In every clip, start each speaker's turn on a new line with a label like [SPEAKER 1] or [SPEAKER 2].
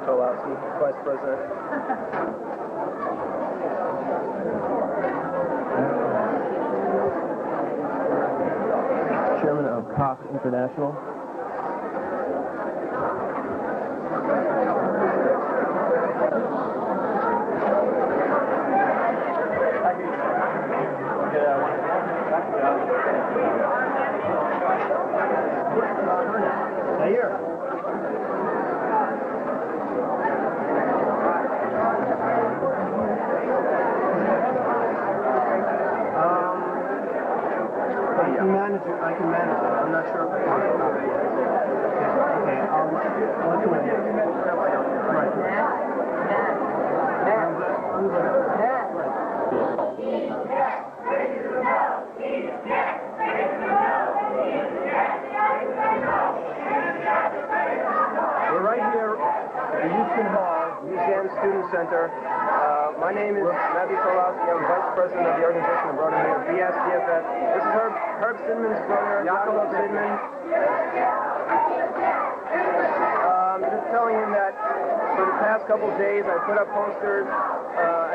[SPEAKER 1] Kolowski, Vice President. Chairman of Cox International. I can manage it. I'm not sure if I can. Okay, I'll let you in. Right. We're right here at the Houston Hall, Museum Student Center. My name is Rabbi Kahane. I'm Vice President of the organization of Rabbi Meir BSDFF. This is Herb Sidman's brother, Yaakov Sidman. Just telling him that for the past couple of days I put up posters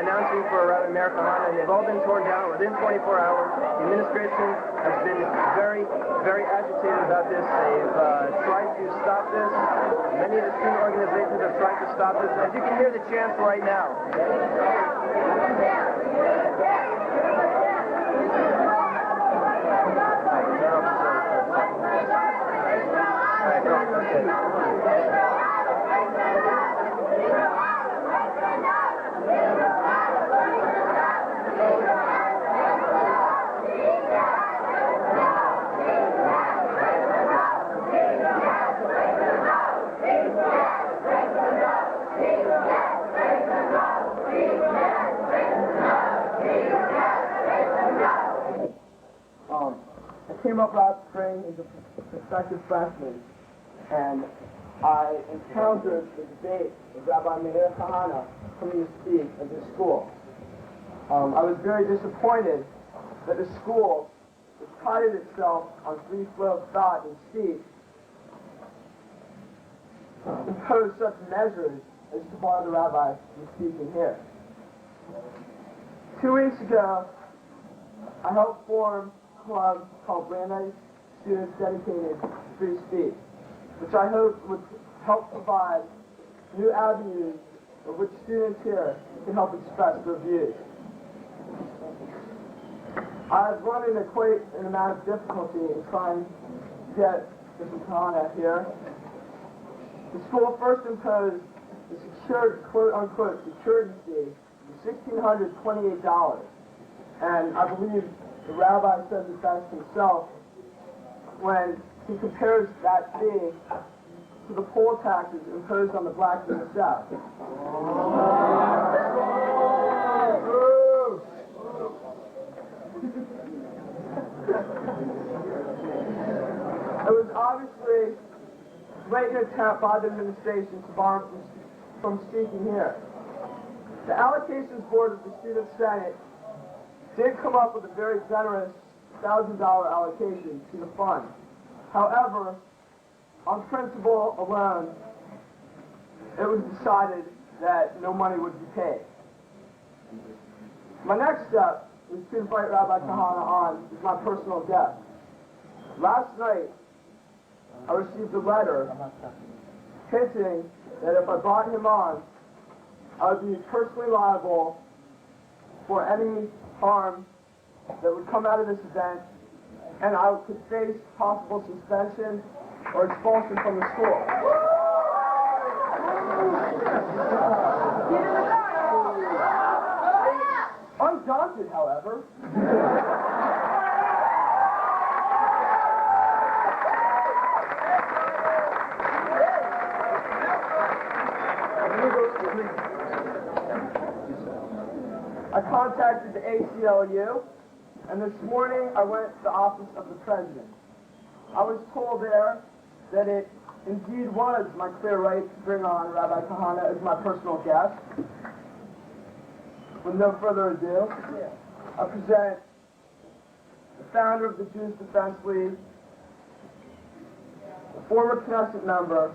[SPEAKER 1] announcing for Rabbi Meir Kahane, and they've all been torn down within 24 hours. The administration has been very, very agitated about this. They've tried to stop this. Many of the student organizations have tried to stop this. As you can hear the chants right now. I came up last spring as a prospective freshman, and I encountered the debate of Rabbi Meir Kahane coming to speak at this school. I was very disappointed that the school, which prided itself on free flow of thought and speech, imposed such measures as to bar the rabbi from speaking here. 2 weeks ago, I helped form a club called Brandeis Students Dedicated to Free Speech, which I hope would help provide new avenues of which students here can help express their views. I've run into quite an amount of difficulty in trying to get Mr. Kahane here. The school first imposed the secured, quote-unquote, security fee of $1,628, and I believe the rabbi says it best himself when he compares that fee to the poll taxes imposed on the blacks in the South. It was obviously a blatant attempt by the administration to bar him from speaking here. The allocations board of the Student Senate did come up with a very generous $1,000 allocation to the fund. However, on principle alone, it was decided that no money would be paid. My next step is to invite Rabbi Kahane on as my personal guest. Last night, I received a letter hinting that if I brought him on, I would be personally liable for any harm that would come out of this event, and I could face possible suspension or expulsion from the school. Undaunted, however. I contacted the ACLU, and this morning I went to the office of the president. I was told there that it indeed was my clear right to bring on Rabbi Kahane as my personal guest. With no further ado, I present the founder of the Jews Defense League, the former Knesset member,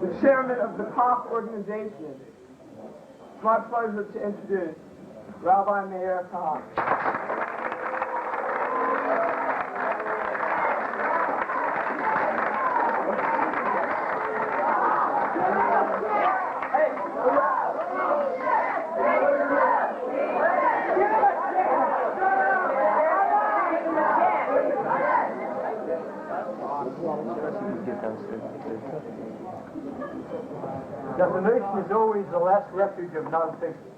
[SPEAKER 1] the chairman of the POC organization. It's my pleasure to introduce Rabbi Meir Kahane.
[SPEAKER 2] Defamation is always the last refuge of non-fiction.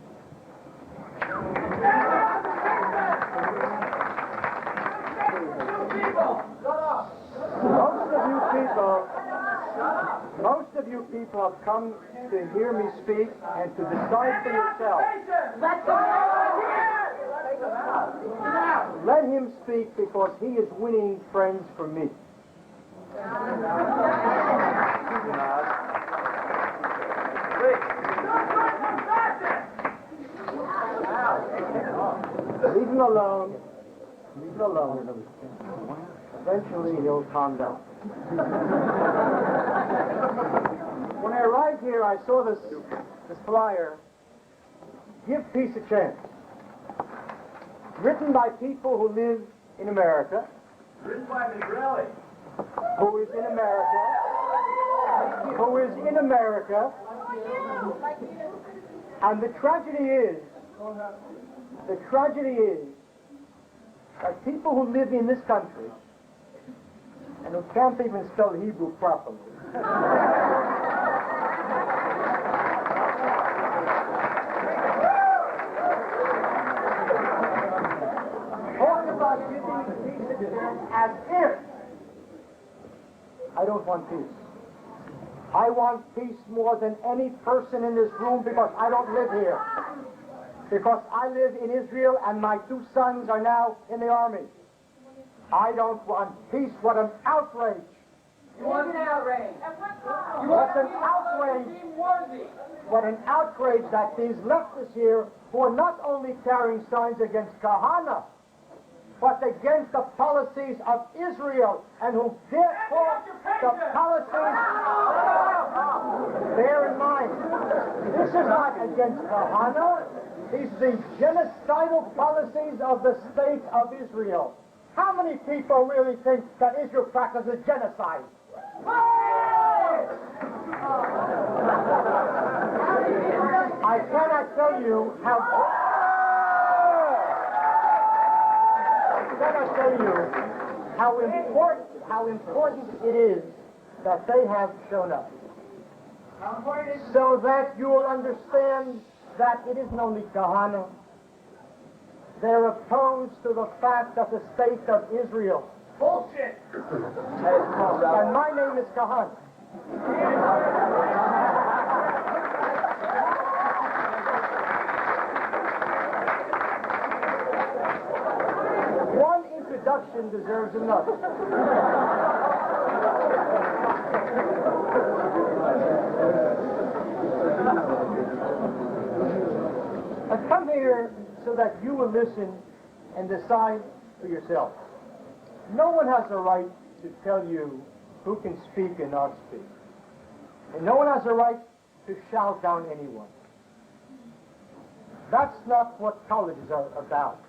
[SPEAKER 2] Most of you people have come to hear me speak and to decide for yourself. Let him speak because he is winning friends for me. Leave him alone. Leave him alone. Eventually he'll calm down. When I arrived here, I saw this flyer, Give Peace a Chance. Written by people who live in America.
[SPEAKER 1] Written by an Israeli.
[SPEAKER 2] Who is in America. Who is in America. And the tragedy is that people who live in this country and who can't even spell Hebrew properly talk about giving peace a chance as if I don't want peace. I want peace more than any person in this room because I don't live here. Because I live in Israel and my 2 sons are now in the army. I don't want peace. What an outrage.
[SPEAKER 3] You want an outrage.
[SPEAKER 2] What an outrage. What an outrage that these leftists here who are not only carrying signs against Kahane, but against the policies of Israel and who therefore the policies. Bear in mind, this is not against Kahane. These are the genocidal policies of the state of Israel. How many people really think that Israel practices genocide? I cannot tell you how important it is that they have shown up. So that you will understand that it isn't only Kahane. They're opposed to the fact that the state of Israel.
[SPEAKER 1] Bullshit!
[SPEAKER 2] And my name is Kahane. One introduction deserves another. I've come here so that you will listen and decide for yourself. No one has a right to tell you who can speak and not speak. And no one has a right to shout down anyone. That's not what colleges are about.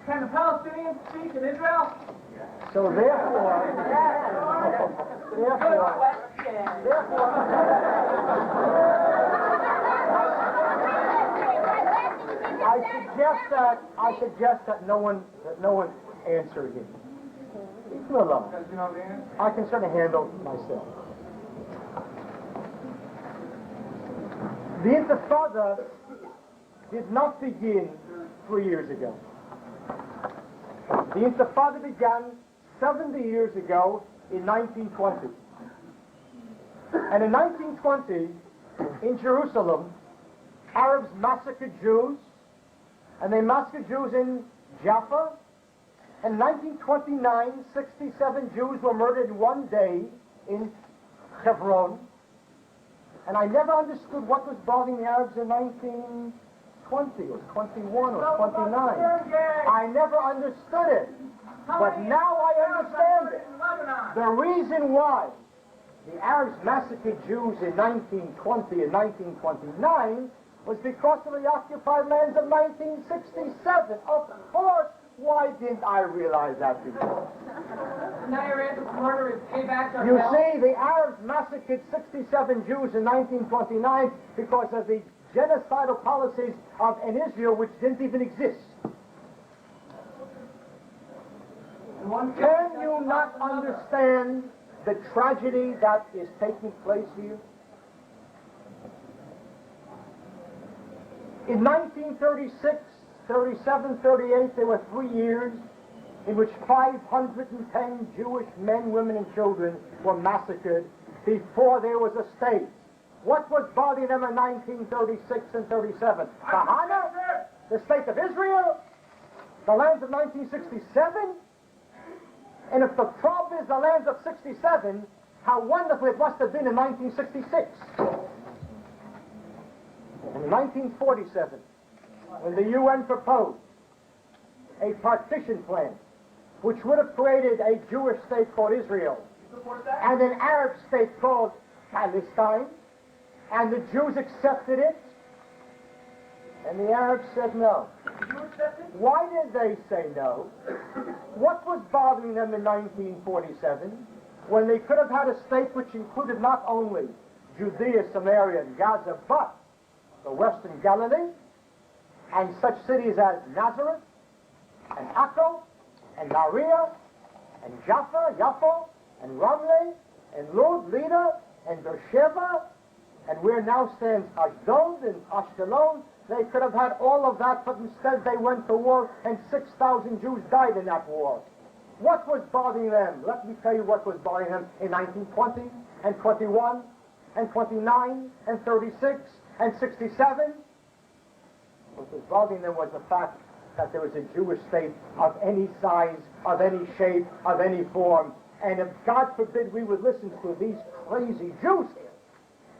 [SPEAKER 1] Can the Palestinians speak in Israel?
[SPEAKER 2] So therefore, I suggest that no one answer him. Leave him alone. I can certainly handle myself. The Intifada did not begin 3 years ago. The Intifada began 70 years ago in 1920. And in 1920, in Jerusalem, Arabs massacred Jews, and they massacred Jews in Jaffa. In 1929, 67 Jews were murdered in one day in Hebron. And I never understood what was bothering the Arabs in 1920 or 21 or 29. I never understood it. But now I understand it. The reason why the Arabs massacred Jews in 1920 and 1929 was because of the occupied lands of 1967. Of course, why didn't I realize that before?
[SPEAKER 3] Now your answer to murder is payback to
[SPEAKER 2] You
[SPEAKER 3] hell?
[SPEAKER 2] see, the Arabs massacred 67 Jews in 1929 because of the genocidal policies of an Israel which didn't even exist. Can you not understand the tragedy that is taking place here? In 1936, 37, 38, there were 3 years in which 510 Jewish men, women, and children were massacred before there was a state. What was bothering them in 1936 and 37? Kahane, the state of Israel, the lands of 1967? And if the problem is the lands of 67, how wonderful it must have been in 1966. In 1947, when the UN proposed a partition plan which would have created a Jewish state called Israel and an Arab state called Palestine, and the Jews accepted it, and the Arabs said no. Why did they say no? What was bothering them in 1947 when they could have had a state which included not only Judea, Samaria, and Gaza, but the Western Galilee, and such cities as Nazareth, and Akko, and Nariah, and Jaffa, Yaffo, and Ramleh, and Lod, Lida, and Beersheba, and where now stands Ashdod and Ashkelon. They could have had all of that, but instead they went to war, and 6,000 Jews died in that war. What was bothering them? Let me tell you what was bothering them in 1920, and 21, and 29, and 36, and 67. What was bothering them was the fact that there was a Jewish state of any size, of any shape, of any form. And if, God forbid, we would listen to these crazy Jews here,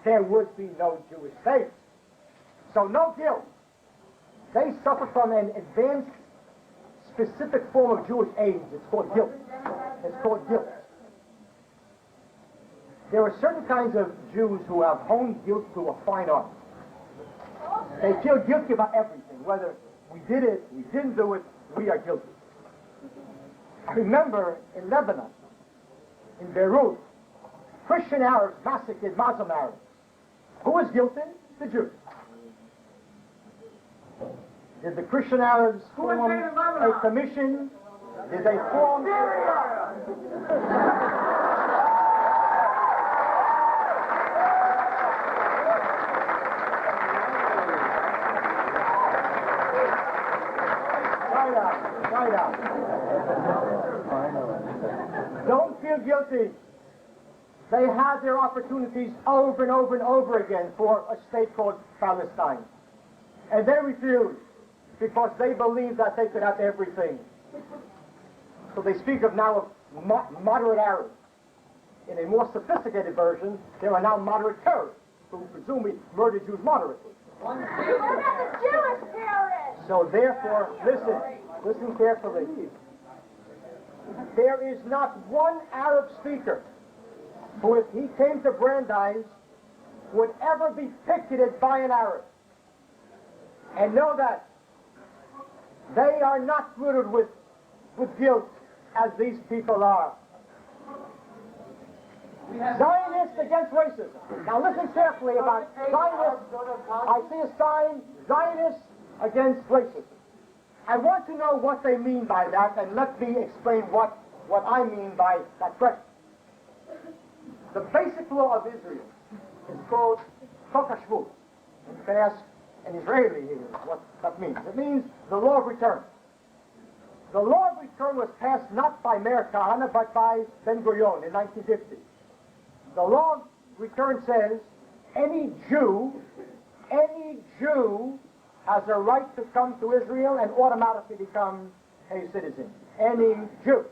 [SPEAKER 2] there would be no Jewish state. So no guilt. They suffer from an advanced, specific form of Jewish AIDS. It's called guilt. It's called guilt. There are certain kinds of Jews who have honed guilt to a fine art. They feel guilty about everything, whether we did it, we didn't do it, we are guilty. I remember in Lebanon, in Beirut, Christian Arabs massacred Muslim Arabs. Who was guilty? The Jews. Did the Christian Arabs form a commission? Did they form... Right out. Don't feel guilty. They had their opportunities over and over and over again for a state called Palestine. And they refused because they believed that they could have everything. So they speak of now of moderate Arabs. In a more sophisticated version, there are now moderate terrorists who presumably murder Jews moderately.
[SPEAKER 4] What about the Jewish terrorists?
[SPEAKER 2] So therefore, listen carefully. There is not one Arab speaker who, if he came to Brandeis, would ever be picketed by an Arab. And know that they are not riddled with guilt as these people are. Zionists against racism. Now listen carefully about Zionists. I see a sign, Zionists against racism. I want to know what they mean by that, and let me explain what I mean by that question. The basic law of Israel is called Chok HaShvut. You can ask an Israeli here what that means. It means the law of return. The law of return was passed not by Meir Kahane, but by Ben-Gurion in 1950. The law of return says any Jew has a right to come to Israel and automatically become a citizen. Any Jew.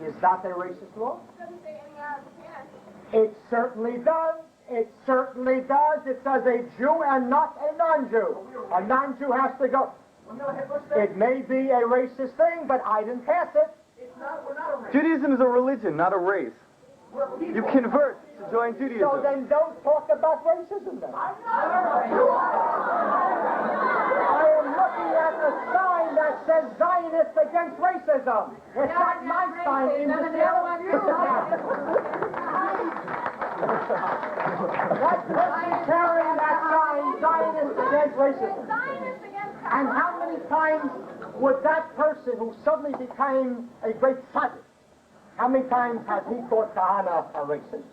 [SPEAKER 2] Is that a racist law? It certainly does. It certainly does. It says a Jew and not a non-Jew. A non-Jew has to go. It may be a racist thing, but I didn't pass it.
[SPEAKER 5] Judaism is a religion, not a race.
[SPEAKER 1] You convert to join Judaism.
[SPEAKER 2] So then don't talk about racism then. I am looking at the sign that says Zionists against racism. It's not my sign in the What person carrying that sign, Zionists against racism? And how many times would that person who suddenly became a great tzaddik, how many times has he called Kahane a racist?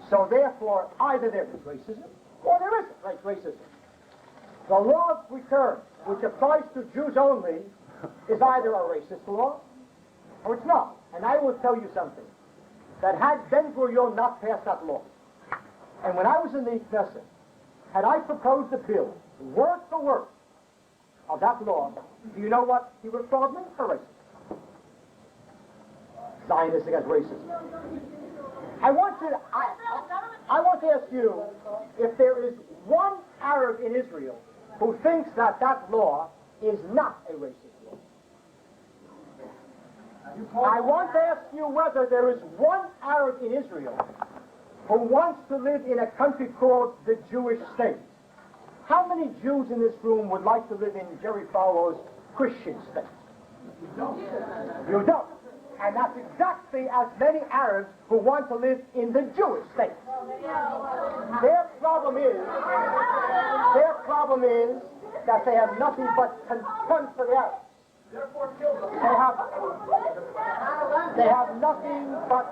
[SPEAKER 2] So therefore, either there is racism or there isn't racism. The law of return, which applies to Jews only, is either a racist law or it's not. And I will tell you something. That had Ben-Gurion not passed that law, and when I was in the Knesset, had I proposed a bill, word for word, of that law, do you know what he would have called me? A racist. Zionist against racism. I want to ask you if there is one Arab in Israel who thinks that that law is not a racist law. I want to ask you whether there is one Arab in Israel who wants to live in a country called the Jewish state. How many Jews in this room would like to live in Jerry Falwell's Christian state? You don't. And that's exactly as many Arabs who want to live in the Jewish state. Their problem is that they have nothing but contempt for the Arabs. They have nothing but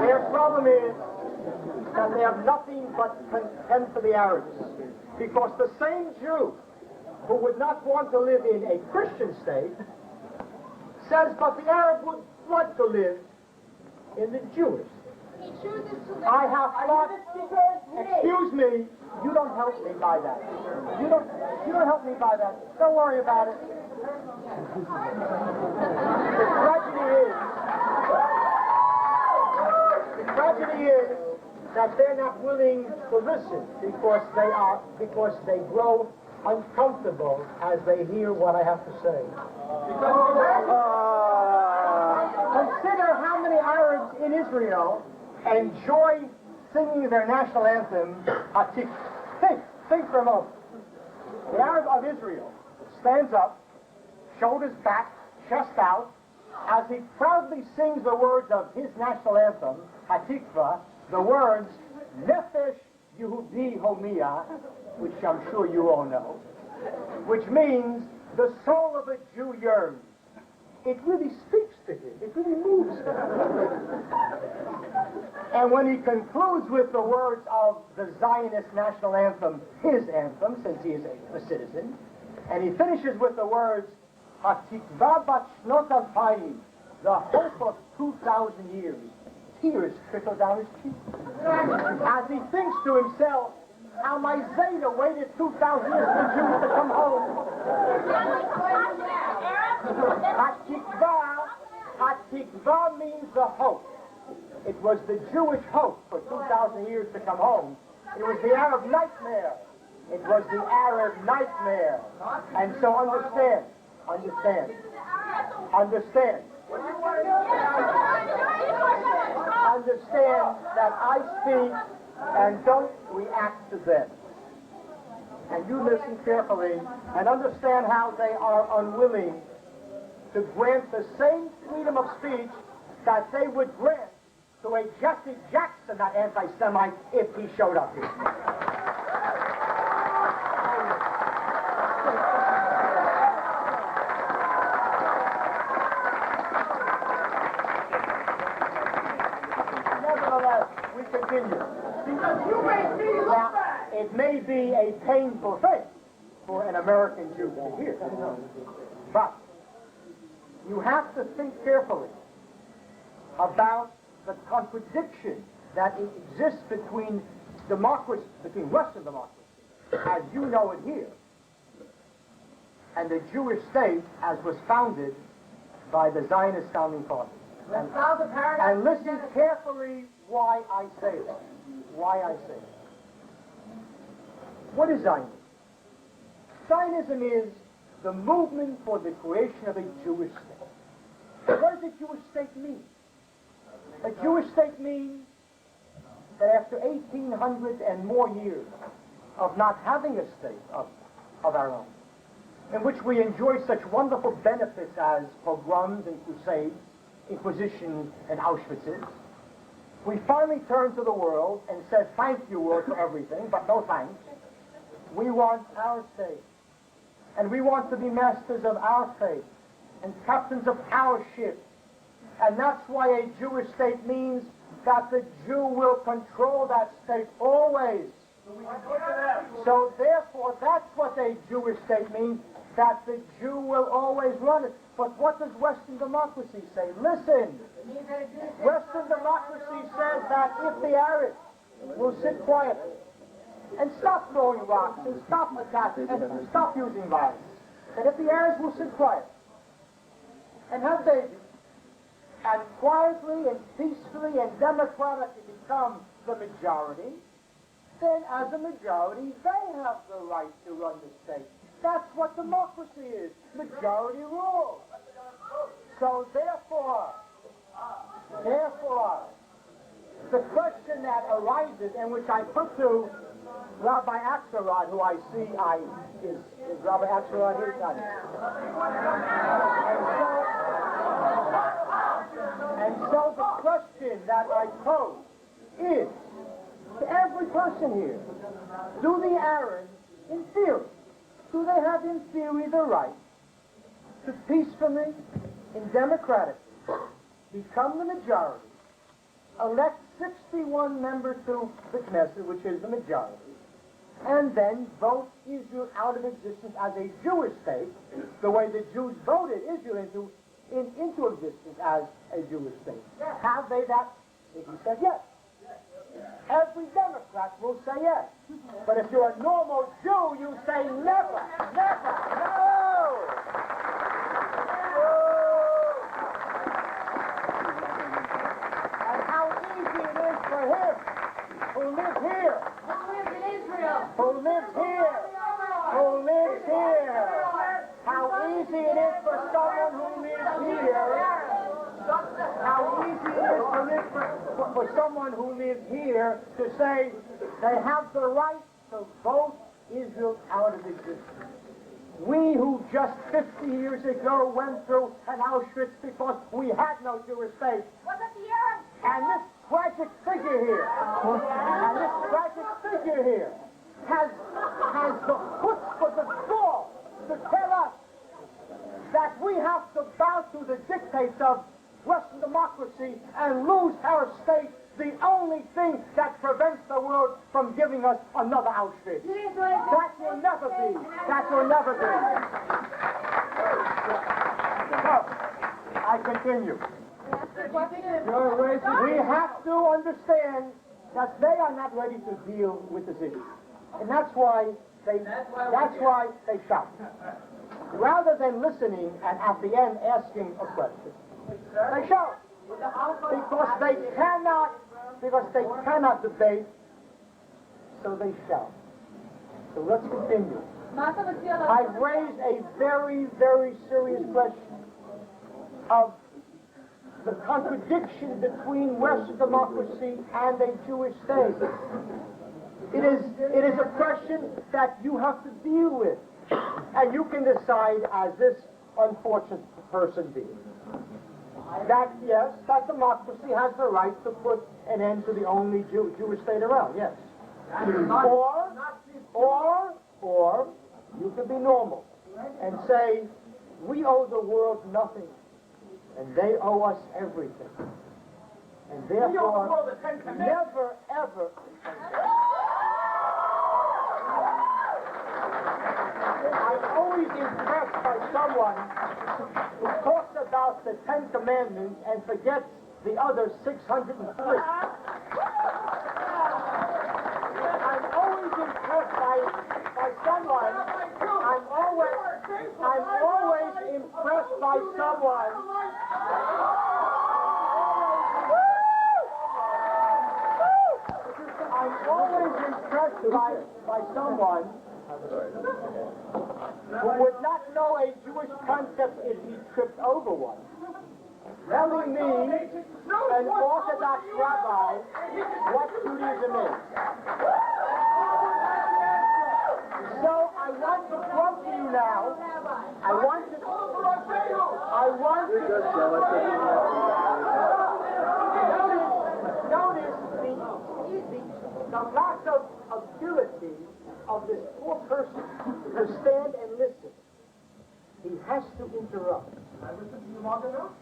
[SPEAKER 2] Their problem is that they have nothing but contempt for the Arabs. Because the same Jew who would not want to live in a Christian state says, but the Arab would like to live in the Jewish. I have thought, excuse me, you don't help me by that. You don't help me by that. Don't worry about it. The tragedy is that they're not willing to listen because they grow uncomfortable as they hear what I have to say. Consider how many Arabs in Israel enjoy singing their national anthem, Hatikva. Think for a moment. The Arab of Israel stands up, shoulders back, chest out, as he proudly sings the words of his national anthem, Hatikva, the words, Nefesh Yehudi Homiyah, which I'm sure you all know, which means the soul of a Jew yearns. It really speaks to him. It really moves him. And when he concludes with the words of the Zionist national anthem, his anthem, since he is a citizen, and he finishes with the words, Hatikva bat shnot alpayim, the hope of 2,000 years, tears trickle down his cheeks. As he thinks to himself, how my Zeta waited 2,000 years for Jews to come home. Hatikva means the hope. It was the Jewish hope for 2,000 years to come home. It was the Arab nightmare. It was the Arab nightmare. And so understand that I speak and don't react to them. And you listen carefully and understand how they are unwilling to grant the same freedom of speech that they would grant to a Jesse Jackson, that anti-Semite, if he showed up here. Nevertheless, we continue.
[SPEAKER 3] Because you make me look
[SPEAKER 2] Now,
[SPEAKER 3] bad.
[SPEAKER 2] it may be a painful thing for an American Jew to hear, but you have to think carefully about the contradiction that exists between democracy, between Western democracy, as you know it here, and the Jewish state as was founded by the Zionist founding fathers. And listen carefully why I say that. Why I say that. What is Zionism? Zionism is the movement for the creation of a Jewish state. What does a Jewish state mean? A Jewish state means that after 1,800 and more years of not having a state of our own, in which we enjoy such wonderful benefits as pogroms and crusades, Inquisition and Auschwitzes, we finally turned to the world and said, thank you, world, for everything, but no thanks. We want our state. And we want to be masters of our fate and captains of our ship. And that's why a Jewish state means that the Jew will control that state always. So therefore, that's what a Jewish state means, that the Jew will always run it. But what does Western democracy say? Listen, Western democracy says that if the Arabs will sit quietly and stop throwing rocks and stop attacking and stop using violence, that if the Arabs will sit quiet and have babies and quietly and peacefully and democratically become the majority, then as a majority they have the right to run the state. That's what democracy is, majority rule. So therefore, the question that arises, and which I put to Rabbi Axelrod, who I see is Rabbi Axelrod here? And so the question that I pose is to every person here, do the Arabs, in theory, do they have in theory the right to peacefully and democratically become the majority, elect 61 members to the Knesset, which is the majority, and then vote Israel out of existence as a Jewish state, the way the Jews voted Israel into existence as a Jewish state? Have they that? If he said yes. Every Democrat will say yes. But if you're a normal Jew, you say never, never, no! And how easy it is for him who lives here, who lives here, how easy it is for someone who lives here, how easy it is for someone who lives here to say they have the right to vote Israel out of existence. We who just 50 years ago went through an Auschwitz because we had no Jewish state. And this tragic figure here, has the chutzpah, the gall, to tell us that we have to bow to the dictates of Western democracy and lose our state, the only thing that prevents the world from giving us another Auschwitz. That will never be. That will never be. So, I continue. We have to understand that they are not ready to deal with this issue. And that's why they shout. Rather than listening and at the end asking a question, they shout. Because they cannot debate, so they shout. So let's continue. I've raised a very, very serious question of the contradiction between Western democracy and a Jewish state. It is a question that you have to deal with, and you can decide as this unfortunate person did. That, yes, that democracy has the right to put an end to the only Jewish state around, yes. Or you could be normal and say, we owe the world nothing, and they owe us everything. And therefore, never, ever... I'm always impressed by someone who talks about the Ten Commandments and forgets the other 603. I'm always impressed by someone. I'm always impressed by someone. I'm always impressed by someone who would not know a Jewish concept if he tripped over one, telling me, an Orthodox rabbi, what Judaism is. So I want to quote to you now. Notice the lack of ability of this poor person to stand and listen. He has to interrupt. I listen to you long enough?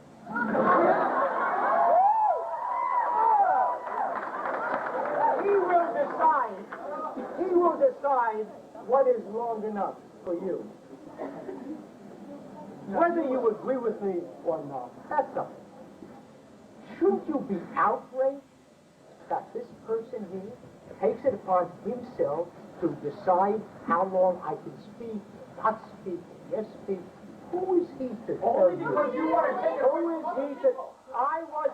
[SPEAKER 2] He will decide what is long enough for you. Whether you agree with me or not, that's something. Shouldn't you be outraged that this person here takes it upon himself to decide how long I can speak, not speak, yes speak? Who is he to tell you? Who is he to... I was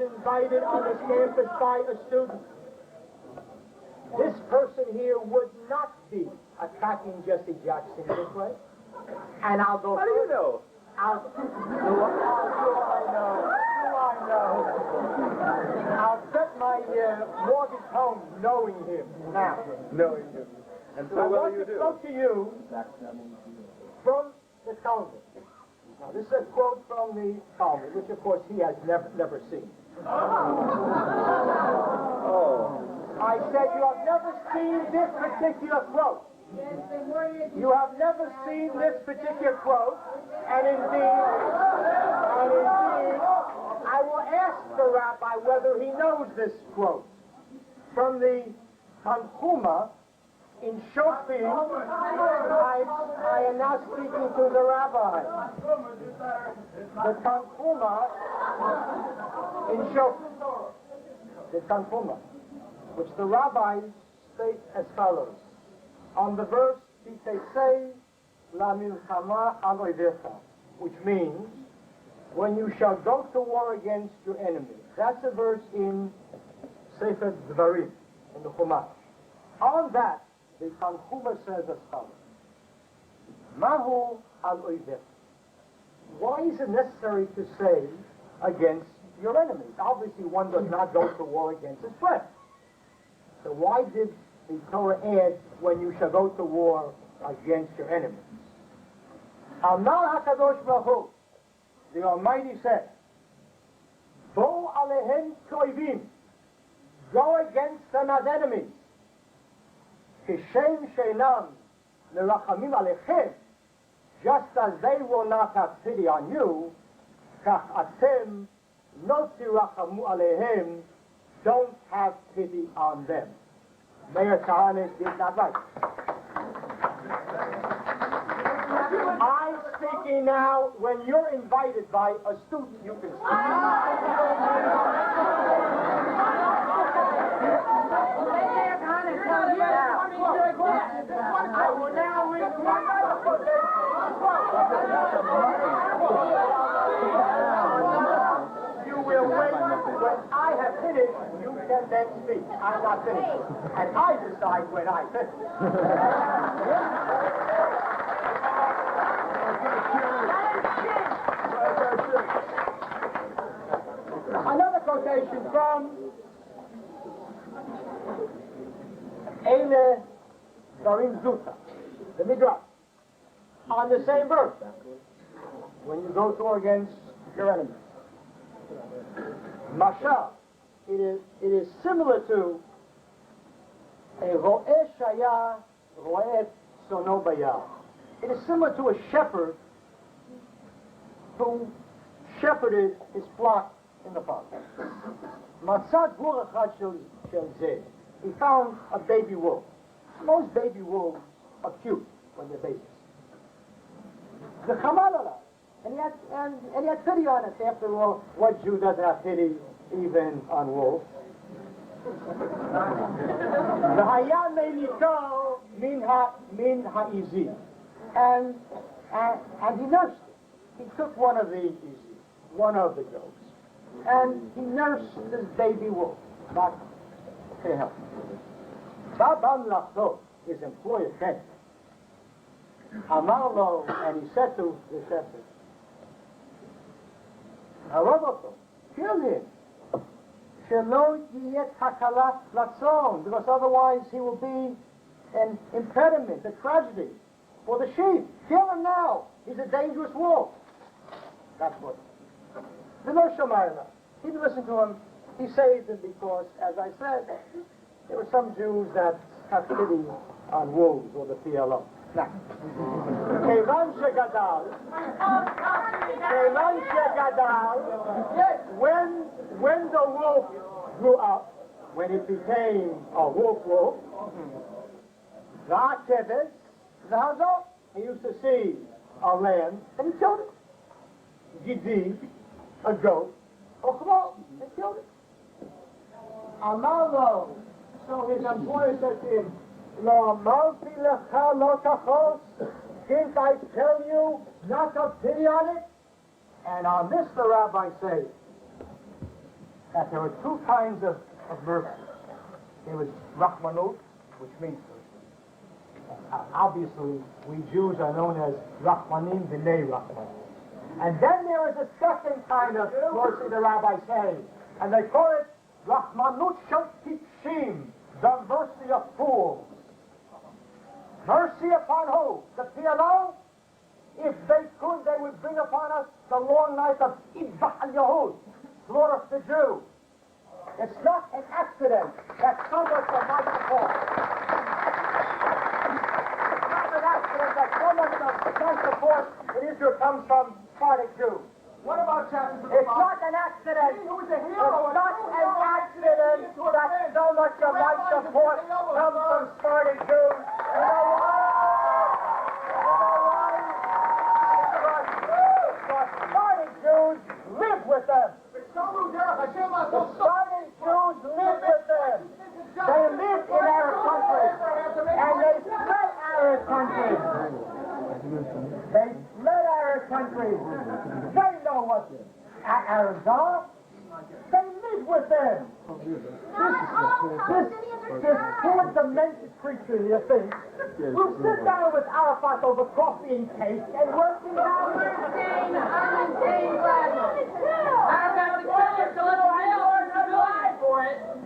[SPEAKER 2] invited on the campus by a student. This person here would not be attacking Jesse Jackson this way. And I'll go...
[SPEAKER 1] How do you know?
[SPEAKER 2] I'll bet my mortgage home knowing him now.
[SPEAKER 1] Knowing him. And so
[SPEAKER 2] I
[SPEAKER 1] what
[SPEAKER 2] want
[SPEAKER 1] do you
[SPEAKER 2] to
[SPEAKER 1] do?
[SPEAKER 2] quote to you from the Talmud. Now, this is a quote from the Talmud, which, of course, he has never seen.
[SPEAKER 1] Oh.
[SPEAKER 2] I said you have never seen this particular quote. You have never seen this particular quote, and indeed, I will ask the rabbi whether he knows this quote. From the Tanhuma in Shofim, I am now speaking to the rabbi. The Tanhuma in Shofim, the Tanhuma, which the rabbis state as follows. On the verse, say, La milchama al oivecha, which means, when you shall go to war against your enemy. That's a verse in Sefer Dvarim, in the Chumash. On that, the Tanhuma says as follows. Mahu al oivecha. Why is it necessary to say against your enemies? Obviously, one does not go to war against his friend. So why did the Torah add, when you shall go to war against your enemies? Amar HaKadosh Baruch Hu, the Almighty said, Bo alehem toivim, go against them as enemies. Kishem sheinam merachamim alechem, just as they will not have pity on you, kach atem no tirachamu alehem, don't have pity on them. Meir Kahane did not write. I'm speaking now. When you're invited by a student, you can speak. I will now read You will wait. When I have finished, you can then speak. I'm not finished. And I decide when I finish. Another quotation from Eile Darim Zuta, the Midrash, on the same verse. When you go to war against your enemy. Mashal, it is similar to a ro'eh shaya ro'eh sono bayar. It is similar to a shepherd who shepherded his flock in the forest. Matzat gur echad shel zeh. He found a baby wolf. Most baby wolves are cute when they're babies. The chamalala. And he had pity on us. After all, what Jew doesn't have pity even on wolves? The hayam me'nito min ha'izi. And he nursed it. He took one of the goats, and he nursed this baby wolf back to him. Babam lachto. his employer dead. Amarlo, and he said to the shepherd, Harabato, kill him. Shelo yiyet hakalat latzon, because otherwise he will be an impediment, a tragedy for the sheep. Kill him now. He's a dangerous wolf. That's what. The no Shomayla. He didn't listen to him. He saved him because, as I said, there were some Jews that have pity on wolves or the PLO. Now, Kevan Shegadal, when the wolf grew up, when it became a wolf, Zakeves, Zahazo, he used to see a lamb and he killed it. Gidi, a goat, Ochlo, he killed it. Amalo, so his employer said to him, Lo amalti lecha lo tachos, didn't I tell you not to pity on it? And on this the rabbis say that there were two kinds of mercy. There was Rahmanut, which means obviously we Jews are known as Rahmanim b'nei Rahman. And then there is a second kind of mercy the rabbis say, and they call it Rahmanut shel Tipshim, the mercy of fools. Mercy upon who? The PLO? If they could, they would bring upon us the long night of Ibah al-Yahud, slaughter of the Jew. It's not an accident that so much of my support. It's not an accident that so much of my support in Israel comes from Sephardic Jews.
[SPEAKER 3] What about chapter 5?
[SPEAKER 2] It's not an accident.
[SPEAKER 3] He was a hero.
[SPEAKER 2] It's not an accident that so much of my support comes from Sephardic Jews. You know why? Because Sephardic Jews live with them. The Sephardic Jews live with them. They live in Arab countries. And they fled Arab countries. They fled Arab countries. They know what Arabs are. They live with them. This poor-demented creature, you think, will sit down with Arafat over coffee and cake and work him down.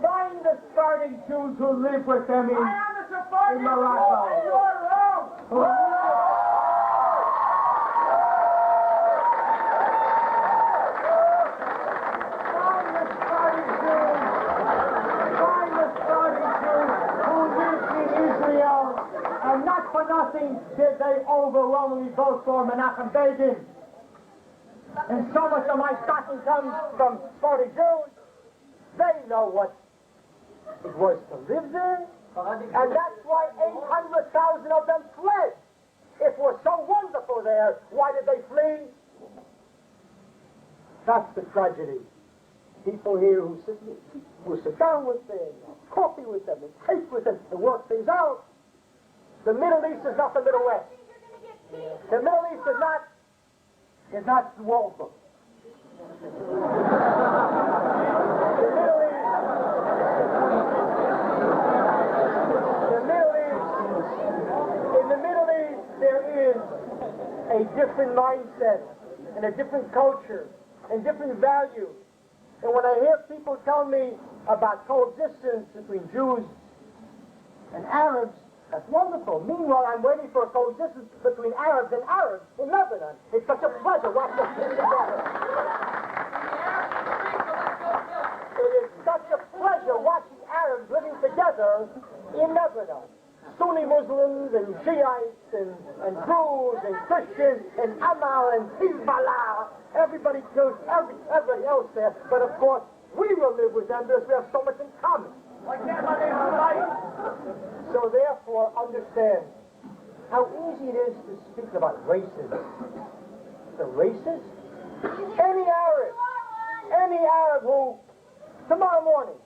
[SPEAKER 2] Find the starting Jews who live with them in Morocco. Not for nothing did they overwhelmingly vote for Menachem Begin. And so much of my stocking comes from Sephardic Jews. They know what it was to live there. And that's why 800,000 of them fled. It was so wonderful there. Why did they flee? That's the tragedy. People here who sit down with them, coffee with them, and cake with them, and work things out. The Middle East is not the Middle West. The Middle East is not Waltham. The Middle East, in the Middle East, there is a different mindset and a different culture and different values. And when I hear people tell me about coexistence between Jews and Arabs, that's wonderful. Meanwhile, I'm waiting for a coexistence between Arabs and Arabs in Lebanon. It's such a pleasure watching them live together. It is such a pleasure watching Arabs living together in Lebanon. Sunni Muslims and Shiites and Druze and Christians and Amal and Hezbollah. Everybody kills everybody else there. But of course, we will live with them because we have so much in common. Why can't my name be right? So therefore, understand how easy it is to speak about racism. The racist? Any Arab who, tomorrow morning,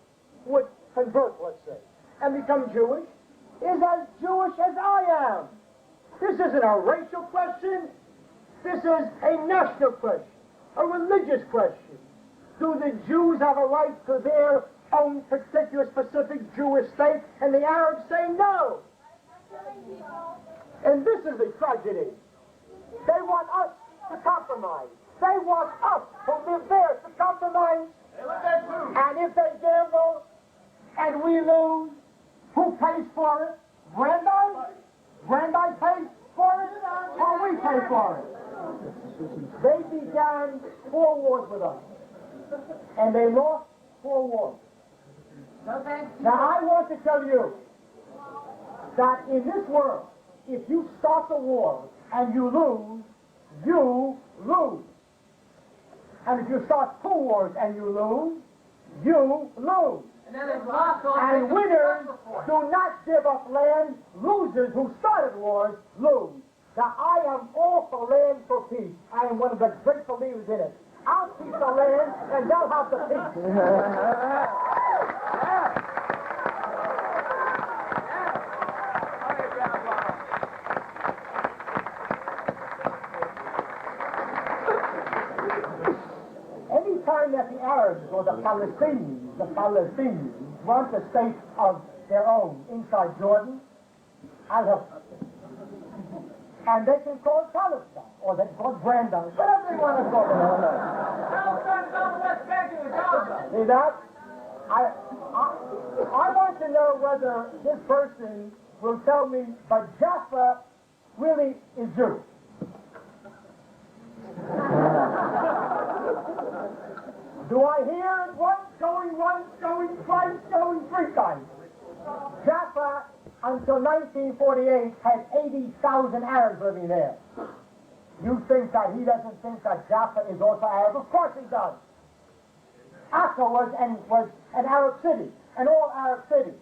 [SPEAKER 2] would convert, let's say, and become Jewish, is as Jewish as I am. This isn't a racial question. This is a national question, a religious question. Do the Jews have a right to their own particular specific Jewish state? And the Arabs say no. And this is the tragedy. They want us to compromise. They want us who live there to compromise. And if they gamble and we lose, who pays for it? Brandeis? Brandeis pays for it, or we pay for it? They began 4 wars with us, and they lost 4 wars. Now I want to tell you that in this world, if you start the war and you lose, you lose. And if you start 2 wars and you lose, you lose. And winners do not give up land. Losers who started wars lose. Now, I am all for land for peace. I am one of the great believers in it. I'll keep the land, and they'll have the peace. Anytime that the Arabs or the Palestinians want a state of their own inside Jordan, I'll help them. And they can call it Palestine, or they can call it Brandeis, whatever they want to call it. See that? I want to know whether this person will tell me, but Jaffa really is Jewish. Do I hear it once, going twice, going 3 times? Jaffa, until 1948, had 80,000 Arabs living there. You think that he doesn't think that Jaffa is also Arab? Of course he does. Akka was an Arab city, an all Arab city.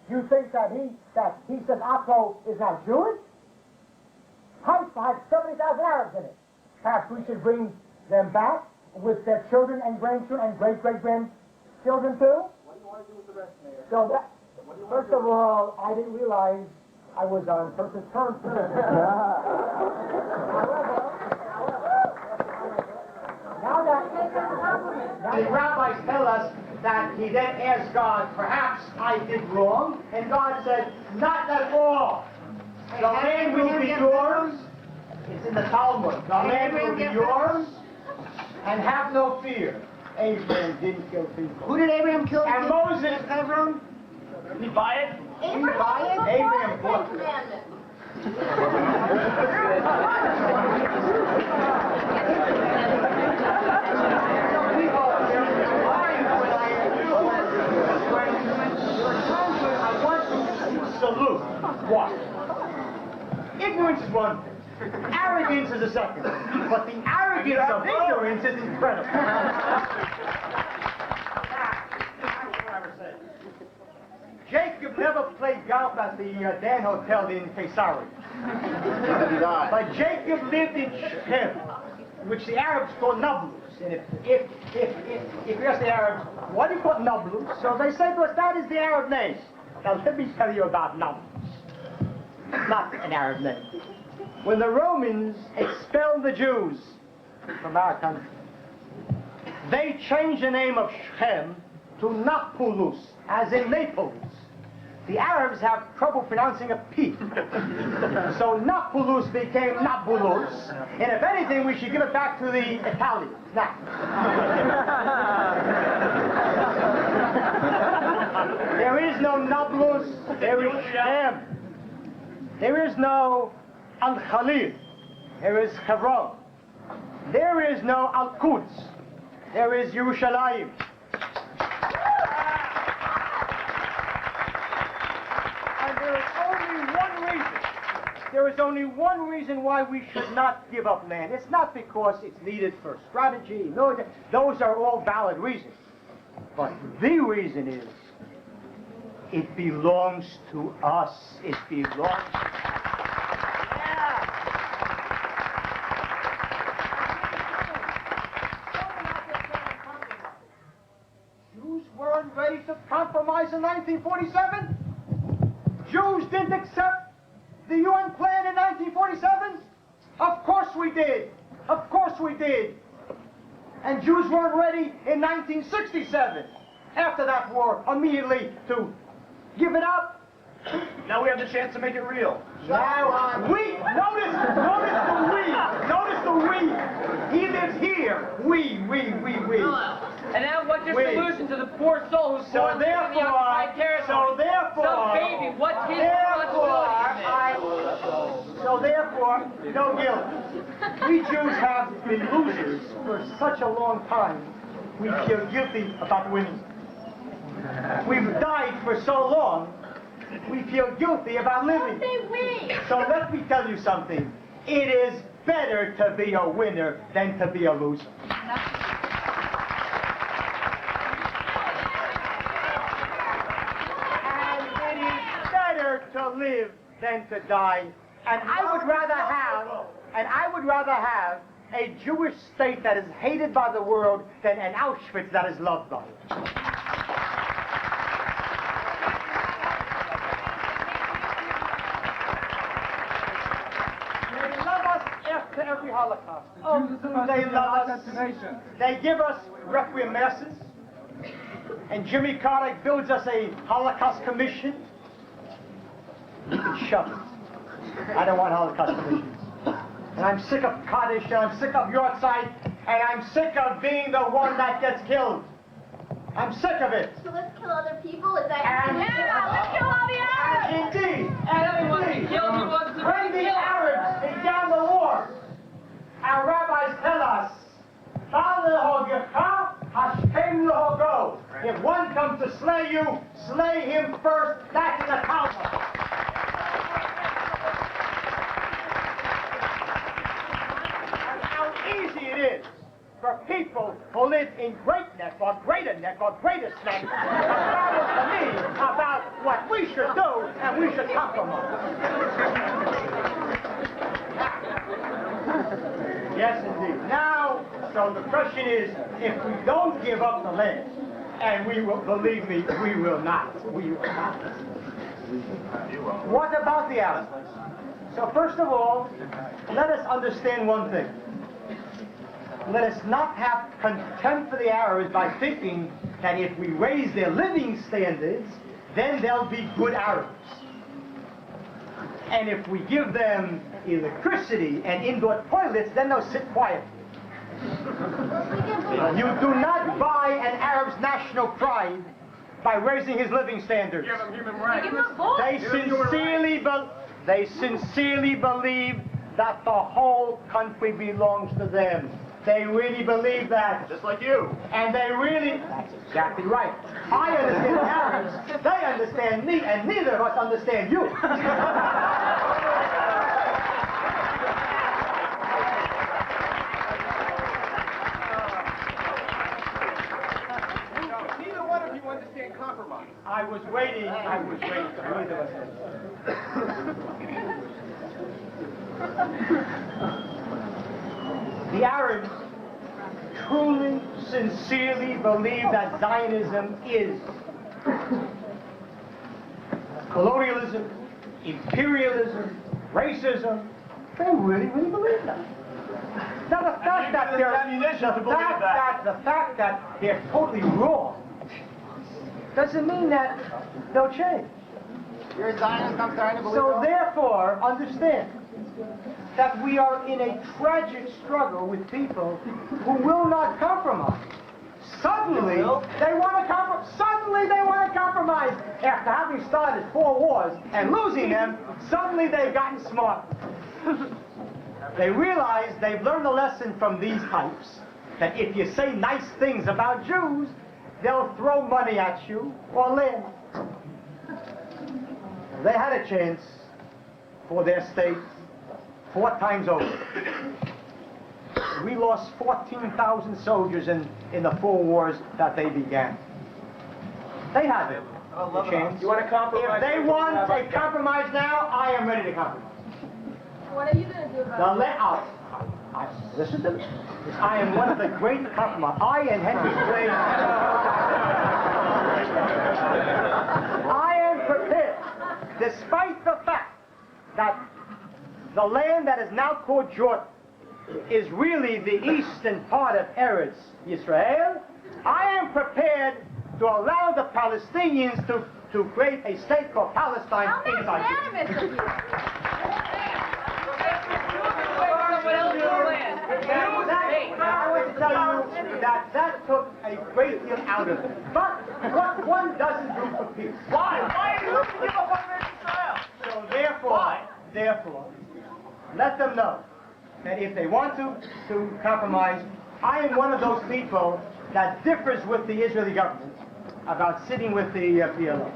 [SPEAKER 2] You think that he says Akka is not Jewish? Haifa had 70,000 Arabs in it. Perhaps we should bring them back with their children and grandchildren and great-great-grandchildren too?
[SPEAKER 3] What do you want to do with the rest, Mayor?
[SPEAKER 2] So that, first of all, I didn't realize I was on perfect terms.
[SPEAKER 5] The rabbis tell us that he then asked God, perhaps I did wrong, and God said, not at all. The land will be yours. It's in the Talmud. The land will be yours, and have no fear. Abraham didn't kill people.
[SPEAKER 3] Who did Abraham kill?
[SPEAKER 5] And Moses, Abraham, did he buy it? Abraham bought it. I want to salute. What? Ignorance is one thing. Arrogance is a second. But the arrogance of ignorance is incredible. Jacob never played golf at the Dan Hotel in Caesarea. But Jacob lived in Shechem, which the Arabs call Nablus. And if you ask the Arabs, what do you call Nablus? So they say to us, that is the Arab name. Now let me tell you about Nablus. Not an Arab name. When the Romans expelled the Jews from our country, they changed the name of Shechem to Napulus, as in Naples. The Arabs have trouble pronouncing a P. So Napulus became Nabulus, and if anything, we should give it back to the Italians. Now, there is no Nablus, there is Shechem. There is no Al-Khalil, there is Hebron. There is no Al-Quds, there is Yerushalayim. And there is only one reason why we should not give up land. It's not because it's needed for strategy. No, those are all valid reasons. But the reason is, it belongs to us. It belongs to us. Jews weren't ready to compromise in 1947. Jews didn't accept the UN plan in 1947. Of course we did. Of course we did. And Jews weren't ready in 1967, after that war, immediately to give it up.
[SPEAKER 3] Now we have the chance to make it real.
[SPEAKER 5] Now, notice the we. He lives here. We.
[SPEAKER 6] And now what's your
[SPEAKER 5] Wait.
[SPEAKER 6] solution to the poor soul who's born in the occupied territory? Some baby, what's his responsibility in this?
[SPEAKER 5] So therefore, no guilt. We Jews have been losers for such a long time. We feel guilty about winning. We've died for so long. We feel guilty about living. So let me tell you something. It is better to be a winner than to be a loser. And it is better to live than to die. And I would rather have a Jewish state that is hated by the world than an Auschwitz that is loved by it. They love us after every Holocaust. They love us. They give us requiem masses. And Jimmy Carter builds us a Holocaust commission. You can shove it. I don't want Holocaust commissions. And I'm sick of Kaddish, and I'm sick of Yortzeit, and I'm sick of being the one that gets killed. I'm sick of it.
[SPEAKER 4] So let's kill other people? Is that...
[SPEAKER 5] And
[SPEAKER 4] let's kill all the Arabs!
[SPEAKER 5] indeed,
[SPEAKER 6] Everyone
[SPEAKER 5] indeed,
[SPEAKER 6] who killed you wants to
[SPEAKER 5] when
[SPEAKER 6] be
[SPEAKER 5] the
[SPEAKER 6] killed.
[SPEAKER 5] Arabs began the war, our rabbis tell us, if one comes to slay you, slay him first. That's in the Talmud. How easy it is for people who live in Great Neck or Greater Neck or Greatest Neck to travel to me about what we should do and we should compromise. Yes, indeed. Now, so the question is, if we don't give up the land, and we will, believe me, we will not. We will not. What about the Arabs? So first of all, let us understand one thing. Let us not have contempt for the Arabs by thinking that if we raise their living standards, then they'll be good Arabs. And if we give them electricity and indoor toilets, then they'll sit quietly. You do not buy an Arab's national pride by raising his living standards.
[SPEAKER 3] Give them human rights.
[SPEAKER 5] They sincerely believe that the whole country belongs to them. They really believe that.
[SPEAKER 3] Just like you.
[SPEAKER 5] And they really... That's exactly right. I understand Arabs, they understand me, and neither of us understand you.
[SPEAKER 3] Neither one of you understand compromise.
[SPEAKER 5] I was waiting. Neither of us The Arabs truly, sincerely believe that Zionism is colonialism, imperialism, racism. They really, really believe that. Now the fact that they're totally wrong doesn't mean that they'll change.
[SPEAKER 3] You're a Zionist, I'm starting to believe
[SPEAKER 5] So therefore, understand that we are in a tragic struggle with people who will not compromise. Suddenly, they want to compromise. After having started 4 wars and losing them, suddenly they've gotten smart. They realize they've learned a lesson from these types, that if you say nice things about Jews, they'll throw money at you or land. They had a chance for their state 4 times over. We lost 14,000 soldiers in the 4 wars that they began. They have it. A chance.
[SPEAKER 3] You want to compromise?
[SPEAKER 5] If they want a compromise now, I am ready to compromise.
[SPEAKER 4] What are you going to do about it?
[SPEAKER 5] Listen to me. I am one of the great compromise. I and Henry Clay. I am prepared, despite the fact that the land that is now called Jordan is really the eastern part of Eretz Yisrael. I am prepared to allow the Palestinians to to create a state called Palestine
[SPEAKER 4] How
[SPEAKER 5] inside Jordan.
[SPEAKER 4] magnanimous of you.
[SPEAKER 5] I want to tell you that took a great deal out of it. But what one doesn't do for peace.
[SPEAKER 3] Why? Why do you give up on Israel?
[SPEAKER 5] So therefore, let them know that if they want to compromise, I am one of those people that differs with the Israeli government about sitting with the PLO.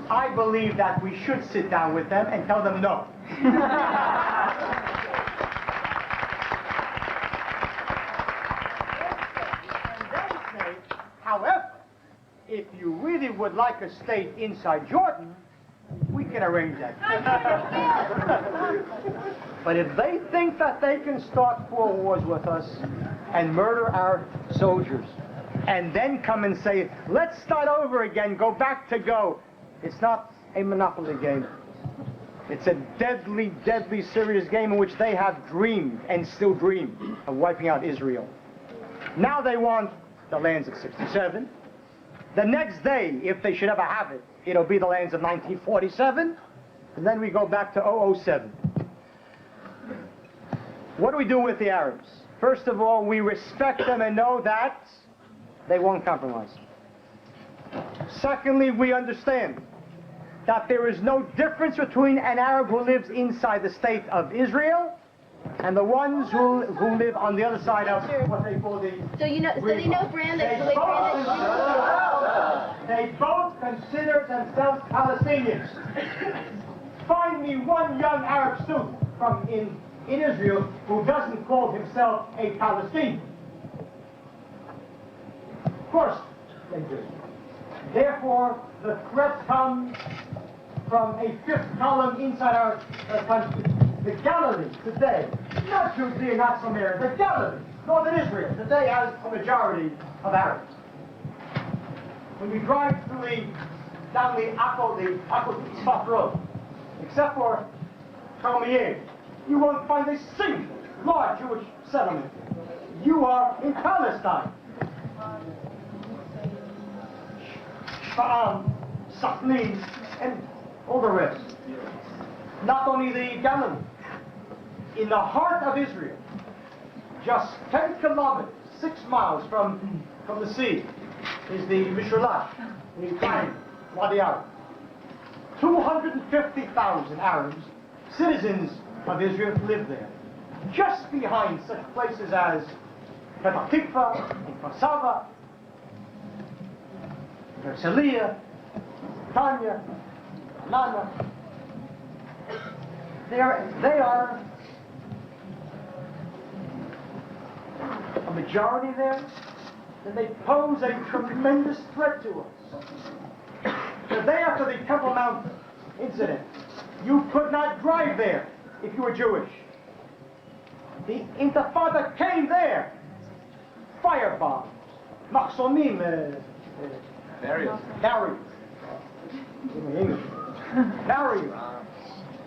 [SPEAKER 5] I believe that we should sit down with them and tell them no. However, if you really would like a state inside Jordan, we can arrange that. But if they think that they can start 4 wars with us and murder our soldiers, and then come and say, let's start over again, go back to go, it's not a monopoly game. It's a deadly, deadly serious game in which they have dreamed and still dream of wiping out Israel. Now they want the lands of 67. The next day, if they should ever have it, it'll be the lands of 1947, and then we go back to 007. What do we do with the Arabs? First of all, we respect them and know that they won't compromise. Secondly, we understand that there is no difference between an Arab who lives inside the state of Israel and the ones who live on the other side of what they call the...
[SPEAKER 4] So they know Brandeis.
[SPEAKER 5] They both consider themselves Palestinians. Find me one young Arab student from in Israel who doesn't call himself a Palestinian. Of course they do. Therefore, the threat comes from a 5th column inside our country. The Galilee today, not Judea, not Samaria, the Galilee, northern Israel, today has a majority of Arabs. When you drive down the Akko Tzfat road, except for Carmier, you won't find a single large Jewish settlement. You are in Palestine. Shfa'am, Sachlin, and all the rest. Not only the Galilee, in the heart of Israel, just 10 kilometers, 6 miles from the sea, is the Mishralat, the Time, Wadi Arab. 250,000 Arabs, citizens of Israel, live there. Just behind such places as Petah Tikva, and Kfar Herzliya, Tanya, Nana. They are a majority there, and they pose a tremendous threat to us. The day after the Temple Mount incident, you could not drive there if you were Jewish. The Intifada came there. Firebombs, Machsomim, barriers,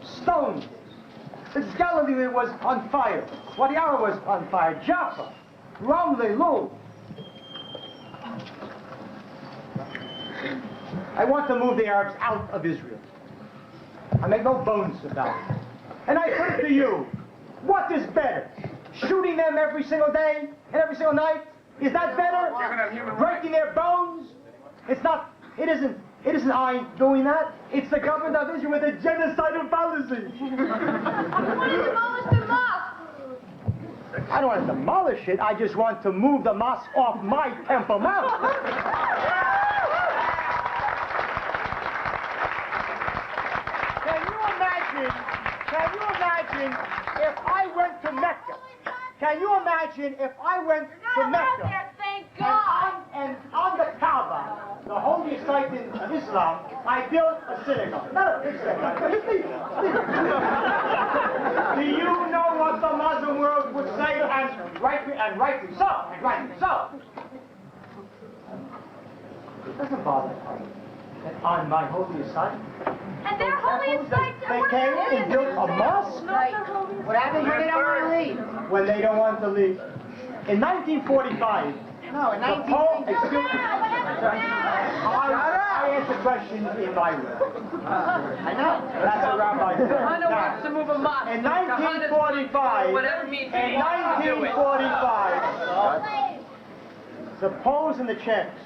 [SPEAKER 5] stones. The Galilee was on fire. Wadi Arab was on fire. Jaffa, Ramle, Lul. I want to move the Arabs out of Israel. I make no bones about it. And I put it to you, what is better? Shooting them every single day and every single night? Is that better? Breaking their bones? It's not, it isn't I doing that. It's the government of Israel with a genocidal policy.
[SPEAKER 4] I want to demolish the mosque.
[SPEAKER 5] I don't want to demolish it. I just want to move the mosque off my Temple Mount. Can you imagine if I went to Mecca? Can you imagine if I went to Mecca?
[SPEAKER 4] Thank God.
[SPEAKER 5] And on the Kaaba, the holiest site of Islam, I built a synagogue. Not a big synagogue. Do you know what the Muslim world would say? And rightly so. It doesn't bother me that on my holiest site.
[SPEAKER 4] And their holiest site.
[SPEAKER 5] They came and built a mosque.
[SPEAKER 6] What happens when they don't want to leave?
[SPEAKER 5] When they don't want to leave. In 1945, No, in 19... I answer questions in my way. I know. That's a rabbi said.
[SPEAKER 6] Kahane wants to move a mosque.
[SPEAKER 5] In 1945,
[SPEAKER 6] Whatever it means.
[SPEAKER 5] in 1945, the Poles and the Czechs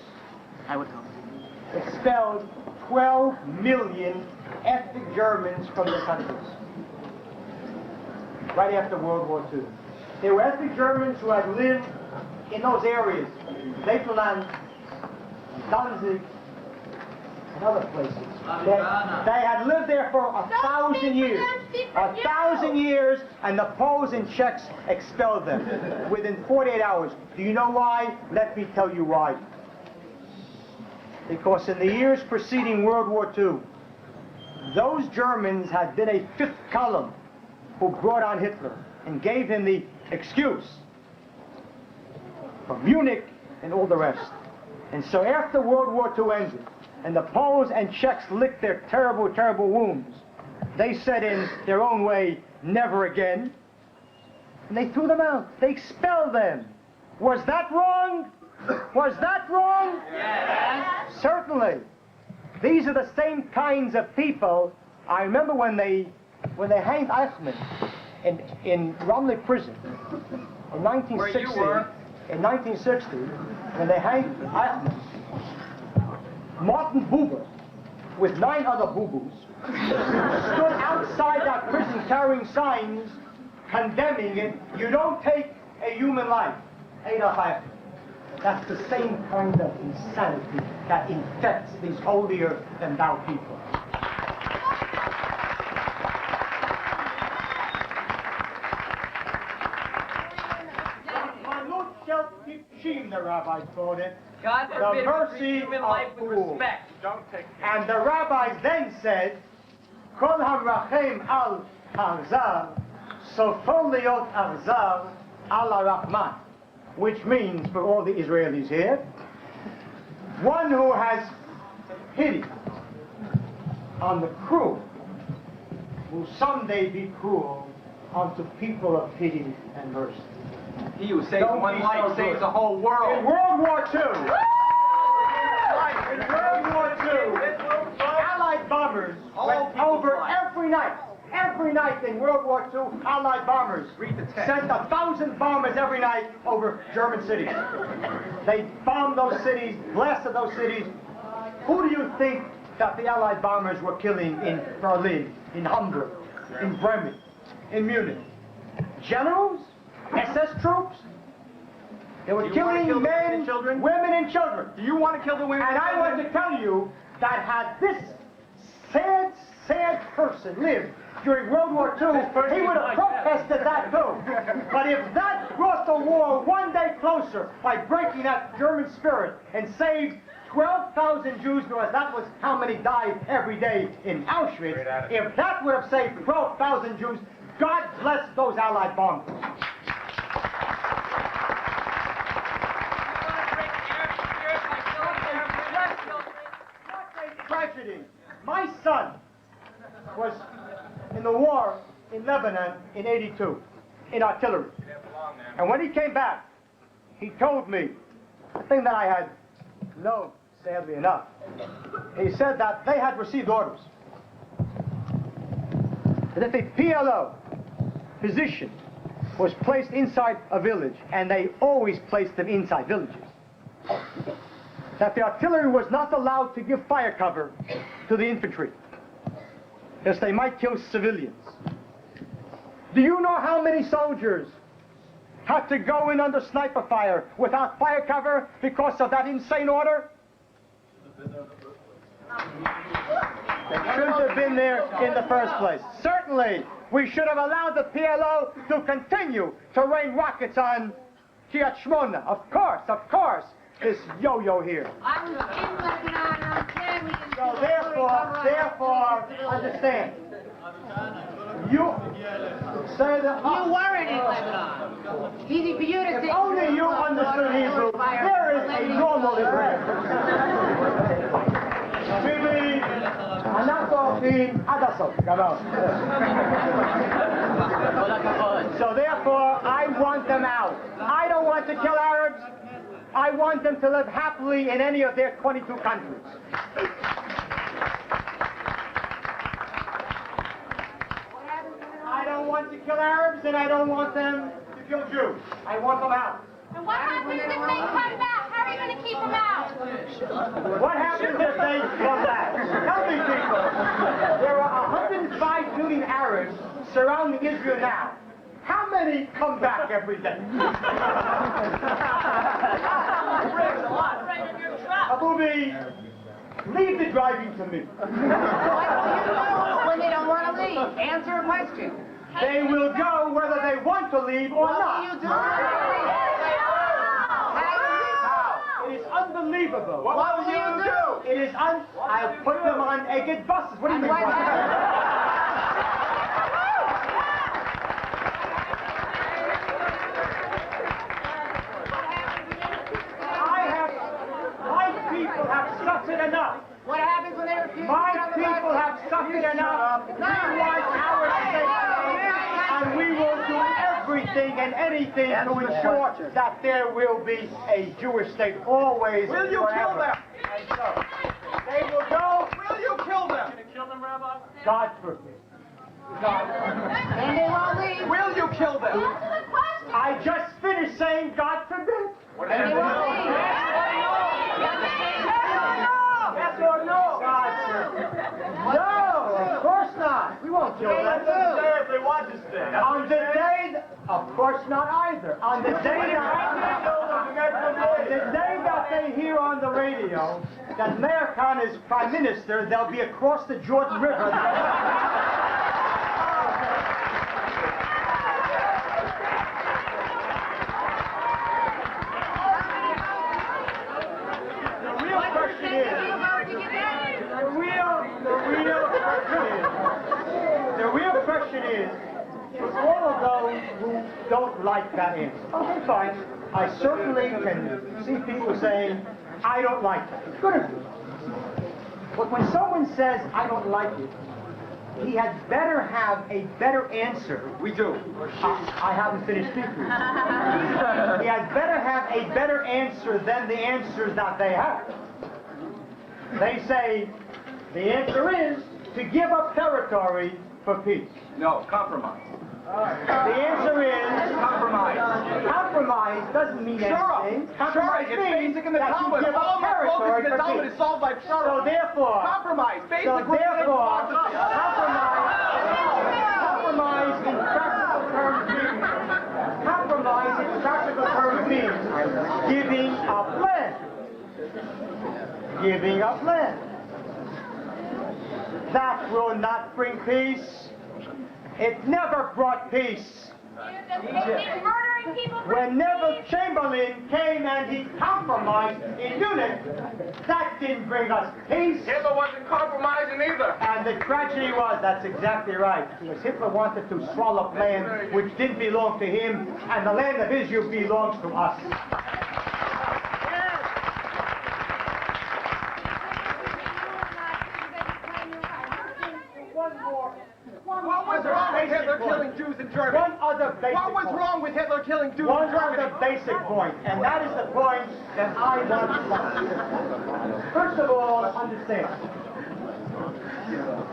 [SPEAKER 5] expelled 12 million ethnic Germans from their countries. Right after World War II. They were ethnic Germans who had lived in those areas, Leitland, Danzig, and other places. They had lived there for 1,000 years. 1,000 years, and the Poles and Czechs expelled them within 48 hours. Do you know why? Let me tell you why. Because in the years preceding World War II, those Germans had been a fifth column who brought on Hitler and gave him the excuse from Munich and all the rest. And so after World War II ended, and the Poles and Czechs licked their terrible, terrible wounds, they said in their own way, never again. And they threw them out. They expelled them. Was that wrong? Was that wrong?
[SPEAKER 6] Yes.
[SPEAKER 5] Certainly. These are the same kinds of people. I remember when they hanged Eichmann in Romney prison in 1960.
[SPEAKER 6] Where you were.
[SPEAKER 5] In 1960, when they hanged Eichmann, Martin Buber, with 9 other boo-boos, stood outside that prison carrying signs condemning it. You don't take a human life. Adolf Eichmann. That's the same kind of insanity that infects these holier-than-thou people. The rabbis called it.
[SPEAKER 6] God
[SPEAKER 5] The
[SPEAKER 6] forbid we
[SPEAKER 5] mercy
[SPEAKER 6] treat human
[SPEAKER 5] of
[SPEAKER 6] life with
[SPEAKER 5] fools.
[SPEAKER 6] respect.
[SPEAKER 5] And the rabbis then said, Kol harachem al harzar, sofo liot harzar al harachman, which means, for all the Israelis here, one who has pity on the cruel will someday be cruel unto people of pity and mercy.
[SPEAKER 3] He who saves
[SPEAKER 5] Don't
[SPEAKER 3] one
[SPEAKER 5] be
[SPEAKER 3] life
[SPEAKER 5] so
[SPEAKER 3] saves
[SPEAKER 5] good.
[SPEAKER 3] the whole world.
[SPEAKER 5] In World War II, in World War II, Allied bombers went over every night in World War II, Allied bombers sent 1,000 bombers every night over German cities. They bombed those cities, blasted those cities. Who do you think that the Allied bombers were killing in Berlin, in Hamburg, in Bremen, in Munich? Generals? SS troops? They were killing men, women, and children.
[SPEAKER 3] Do you want to kill the women?
[SPEAKER 5] And I want to tell you that had this sad, sad person lived during World War II, he would have protested that too. But if that brought the war one day closer by breaking that German spirit and saved 12,000 Jews, because that was how many died every day in Auschwitz, if that would have saved 12,000 Jews, God bless those Allied bombers. Tragedy. My son was in the war in Lebanon in '82 in artillery. And when he came back, he told me a thing that I had known, sadly enough. He said that they had received orders that if a PLO position was placed inside a village, and they always placed them inside villages, that the artillery was not allowed to give fire cover to the infantry, because they might kill civilians. Do you know how many soldiers had to go in under sniper fire without fire cover because of that insane order? They shouldn't have been there in the first place. Certainly, we should have allowed the PLO to continue to rain rockets on Kiryat Shmona. Of course. This yo-yo here.
[SPEAKER 4] I was in Lebanon. I'm glad we can
[SPEAKER 5] So therefore, understand. You say that.
[SPEAKER 4] You weren't in Lebanon. Easy for you to say.
[SPEAKER 5] If only you understood Hebrew, there is a normal Israel. Bibi, Anako, Adasot, come on. So therefore, I want them out. I don't want to kill Arabs. I want them to live happily in any of their 22 countries. I don't want to kill Arabs, and I don't want them to kill Jews. I want them out.
[SPEAKER 7] And what happens if they come back? How are you going to keep them out?
[SPEAKER 5] What happens if they come back? Tell me, people. There are 105 million Arabs surrounding Israel now. How many come back every day? Abubi, leave the driving to me.
[SPEAKER 4] What will you do when they don't want to leave? Answer a question.
[SPEAKER 5] They will go whether they want to leave or
[SPEAKER 4] What will you
[SPEAKER 5] not.
[SPEAKER 4] do?
[SPEAKER 5] It is unbelievable.
[SPEAKER 4] What will you do?
[SPEAKER 5] It is I'll put them on egged buses. What do you mean?
[SPEAKER 4] What happens?
[SPEAKER 5] My people have suffered enough.
[SPEAKER 4] What happens when they refuse
[SPEAKER 5] My
[SPEAKER 4] to get on the
[SPEAKER 5] people
[SPEAKER 4] bus?
[SPEAKER 5] have suffered enough. We want our safety, and we will do everything and anything to ensure that there will be a Jewish state always.
[SPEAKER 3] Will you kill them?
[SPEAKER 5] And so, they will go.
[SPEAKER 3] Will you kill them?
[SPEAKER 5] God forbid.
[SPEAKER 4] And they won't leave.
[SPEAKER 3] Will you kill them?
[SPEAKER 7] Answer the question.
[SPEAKER 5] I just finished saying God forbid.
[SPEAKER 4] And they won't leave.
[SPEAKER 5] Yes or no? God forbid. No, of course not. We won't kill them.
[SPEAKER 3] If they want to stay.
[SPEAKER 5] On the day, of course not either. On the day that they hear on the radio that Meir Kahane is prime minister, they'll be across the Jordan River. The real question is, for all of those who don't like that answer, okay, fine. I certainly can see people saying, I don't like that. Good of you. But when someone says, I don't like it, he had better have a better answer.
[SPEAKER 3] We do.
[SPEAKER 5] I haven't finished speaking. He had better have a better answer than the answers that they have. They say, the answer is to give up territory for peace.
[SPEAKER 3] No, compromise.
[SPEAKER 5] The answer is
[SPEAKER 3] Compromise.
[SPEAKER 5] compromise doesn't mean anything.
[SPEAKER 3] Sure,
[SPEAKER 5] Compromise
[SPEAKER 3] it's
[SPEAKER 5] means
[SPEAKER 3] basic in the
[SPEAKER 5] that you
[SPEAKER 3] Talmud.
[SPEAKER 5] give
[SPEAKER 3] All
[SPEAKER 5] up
[SPEAKER 3] my focus
[SPEAKER 5] territory
[SPEAKER 3] in the
[SPEAKER 5] for
[SPEAKER 3] Talmud
[SPEAKER 5] peace.
[SPEAKER 3] is solved by
[SPEAKER 5] So
[SPEAKER 3] pshara.
[SPEAKER 5] therefore,
[SPEAKER 3] Compromise. Basic
[SPEAKER 5] compromise in practical terms means giving up land. Giving up land. That will not bring peace. It never brought peace.
[SPEAKER 7] Murdering people for
[SPEAKER 5] When Neville Chamberlain came and he compromised in Munich, that didn't bring us peace.
[SPEAKER 3] Hitler wasn't compromising either.
[SPEAKER 5] And the tragedy was, that's exactly right, because Hitler wanted to swallow up land which didn't belong to him, and the land of Israel belongs to us.
[SPEAKER 3] What was wrong with Hitler killing Jews in Germany?
[SPEAKER 5] One other basic
[SPEAKER 3] What was
[SPEAKER 5] point.
[SPEAKER 3] wrong with Hitler killing Jews
[SPEAKER 5] One
[SPEAKER 3] in Germany?
[SPEAKER 5] other basic point, and that is the point that I want to make. First of all, understand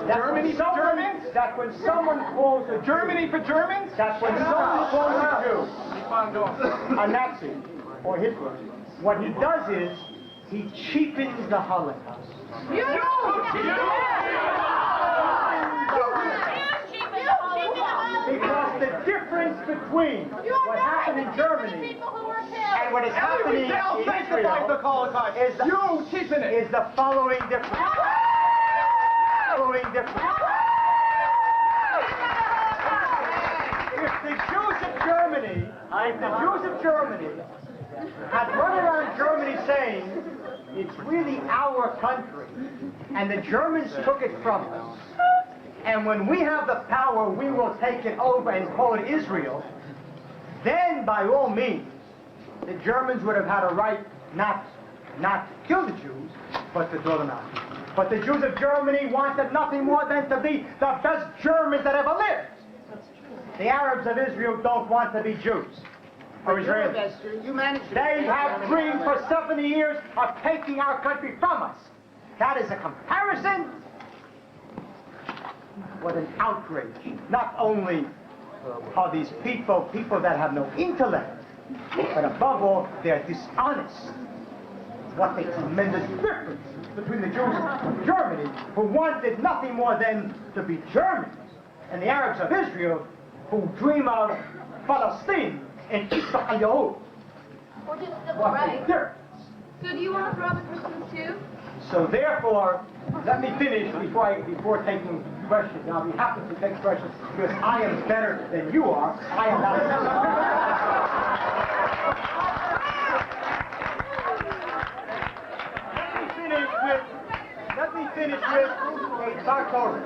[SPEAKER 5] that
[SPEAKER 3] Germany for Germans?
[SPEAKER 5] That when someone calls a
[SPEAKER 3] Germany for Germans?
[SPEAKER 5] that when someone calls a Jew a Nazi or Hitler, what he does is he cheapens the Holocaust. Because the difference between what happened in Germany and what is happening in Israel is the following difference. If the Jews of Germany had run around Germany saying, it's really our country, and the Germans took it from us, and when we have the power, we will take it over and call it Israel, then by all means, the Germans would have had a right not to kill the Jews, but to throw them out. But the Jews of Germany wanted nothing more than to be the best Germans that ever lived. The Arabs of Israel don't want to be Jews. or Israelis.
[SPEAKER 4] You managed to.
[SPEAKER 5] They have dreamed for 70 years of taking our country from us. That is a comparison. What an outrage. Not only are these people that have no intellect, but above all, they're dishonest. What a tremendous difference between the Jews of Germany, who wanted nothing more than to be Germans, and the Arabs of Israel, who dream of Palestine and Israel.
[SPEAKER 7] Or just
[SPEAKER 5] What a
[SPEAKER 7] right.
[SPEAKER 5] difference.
[SPEAKER 7] So do you want to throw the Christians too?
[SPEAKER 5] So therefore, let me finish before taking questions. And I'll be happy to take questions because I am better than you are. I am not. Let me finish with a doctorate.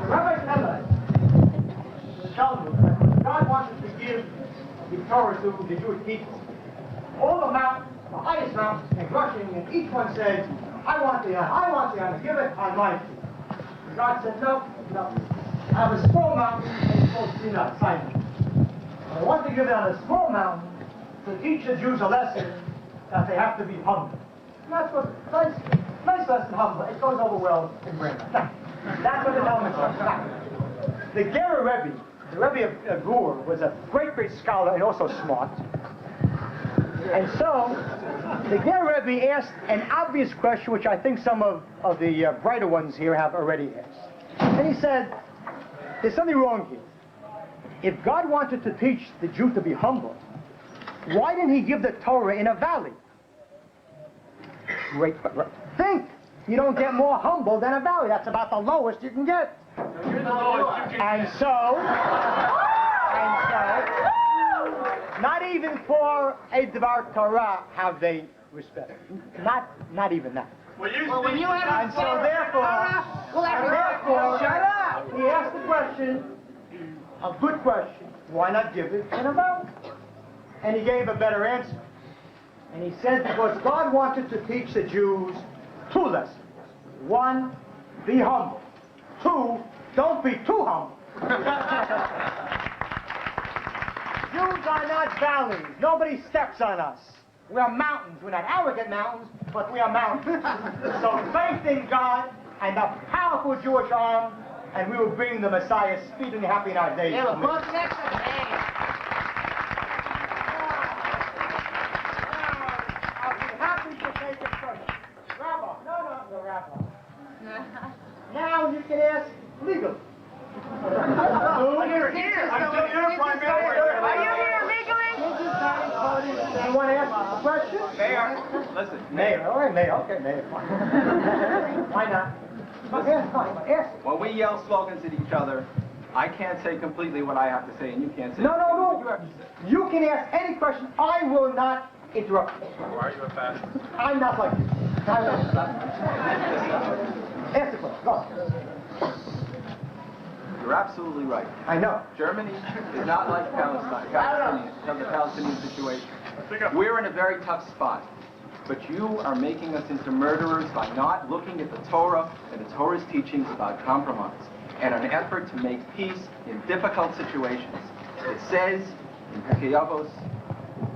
[SPEAKER 5] Rabbi Kahane tells us that God wanted to give the Torah to the Jewish people. All the mountains, the highest mountains, came rushing, and each one said, I want the honor, give it on my feet. And God said, no. I have a small mountain, and it's called Sinai. I want to give it on a small mountain to teach the Jews a lesson that they have to be humble. And that's what, nice lesson, humble. It goes over well in Brandeis. That's what the Talmud says. The Ger Rebbe, the Rebbe of Gur, was a great scholar and also smart. And so, the Ger Rebbe asked an obvious question, which I think some of the brighter ones here have already asked. And he said, there's something wrong here. If God wanted to teach the Jew to be humble, why didn't he give the Torah in a valley? Great. Think! You don't get more humble than a valley. That's about the lowest you can get.
[SPEAKER 6] You're the lowest.
[SPEAKER 5] And so, not even for a Dvar Torah have they respect. Not even that.
[SPEAKER 6] Well, when you have
[SPEAKER 5] And so therefore,
[SPEAKER 4] Shut up!
[SPEAKER 5] he asked the question, a good question, why not give it in a valley? And he gave a better answer. And he said because God wanted to teach the Jews two lessons. One, be humble. Two, don't be too humble. Jews are not valleys. Nobody steps on us. We are mountains. We're not arrogant mountains, but we are mountains. So faith in God and a powerful Jewish arm, and we will bring the Messiah speedily happy in our days.
[SPEAKER 4] Yeah, but both next to me.
[SPEAKER 5] I'll be happy to take a question. Rabbi, no, Rabbi. Now you can ask legally.
[SPEAKER 6] I'm still here primarily.
[SPEAKER 4] Are you here legally?
[SPEAKER 5] You want to ask a question?
[SPEAKER 6] Mayor, listen.
[SPEAKER 5] Mayor, all right, Mayor. Okay, Mayor. Why not? Ask.
[SPEAKER 8] When we yell slogans at each other, I can't say completely what I have to say, and you can't say
[SPEAKER 5] No.
[SPEAKER 8] what you have to say.
[SPEAKER 5] You can ask any question. I will not interrupt you.
[SPEAKER 6] Why are you a fascist?
[SPEAKER 5] I'm not like you. Ask the question. Go.
[SPEAKER 8] You're absolutely right.
[SPEAKER 5] I know.
[SPEAKER 8] Germany is not like the Palestinian situation. We're in a very tough spot. But you are making us into murderers by not looking at the Torah and the Torah's teachings about compromise and an effort to make peace in difficult situations. It says in Pirkei Avos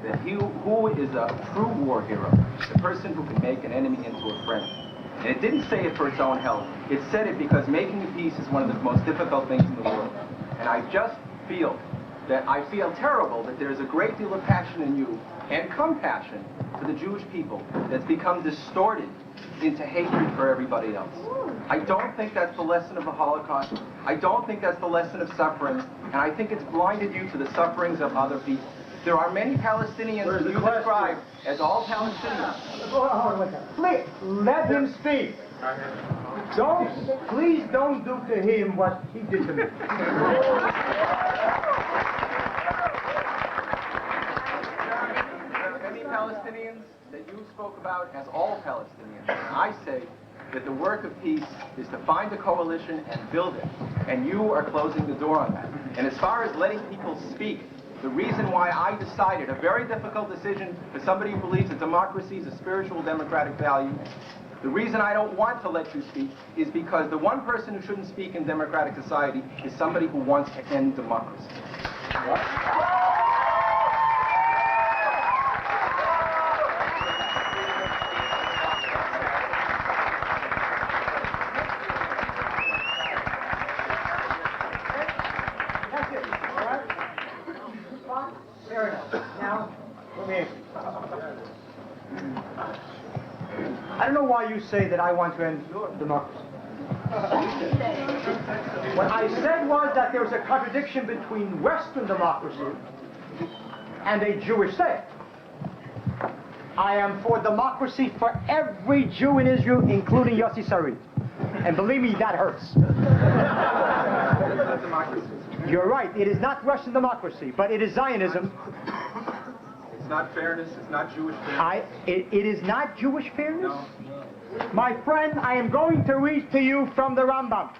[SPEAKER 8] that he who is a true war hero, the person who can make an enemy into a friend. And it didn't say it for its own health. It said it because making peace is one of the most difficult things in the world. And I just feel terrible that there's a great deal of passion in you and compassion for the Jewish people that's become distorted into hatred for everybody else. I don't think that's the lesson of the Holocaust. I don't think that's the lesson of suffering. And I think it's blinded you to the sufferings of other people. There are many Palestinians who you describe as all Palestinians.
[SPEAKER 5] Hold on. Please, let him speak. Please don't do to him what he did to me.
[SPEAKER 8] Many Palestinians that you spoke about as all Palestinians. And I say that the work of peace is to find a coalition and build it. And you are closing the door on that. And as far as letting people speak, the reason why I decided, a very difficult decision for somebody who believes that democracy is a spiritual democratic value, The reason I don't want to let you speak is because the one person who shouldn't speak in democratic society is somebody who wants to end democracy.
[SPEAKER 5] That's it, all right? Fair enough. Now, let me ask you. I don't know why you say that I want to end democracy. What I said was that there was a contradiction between Western democracy and a Jewish state. I am for democracy for every Jew in Israel, including Yossi Sarit. And believe me, that hurts. You're right, it is not Russian democracy, but it is Zionism.
[SPEAKER 8] It's not fairness, it's not Jewish fairness.
[SPEAKER 5] It is not Jewish fairness?
[SPEAKER 8] No.
[SPEAKER 5] My friend, I am going to read to you from the Rambam,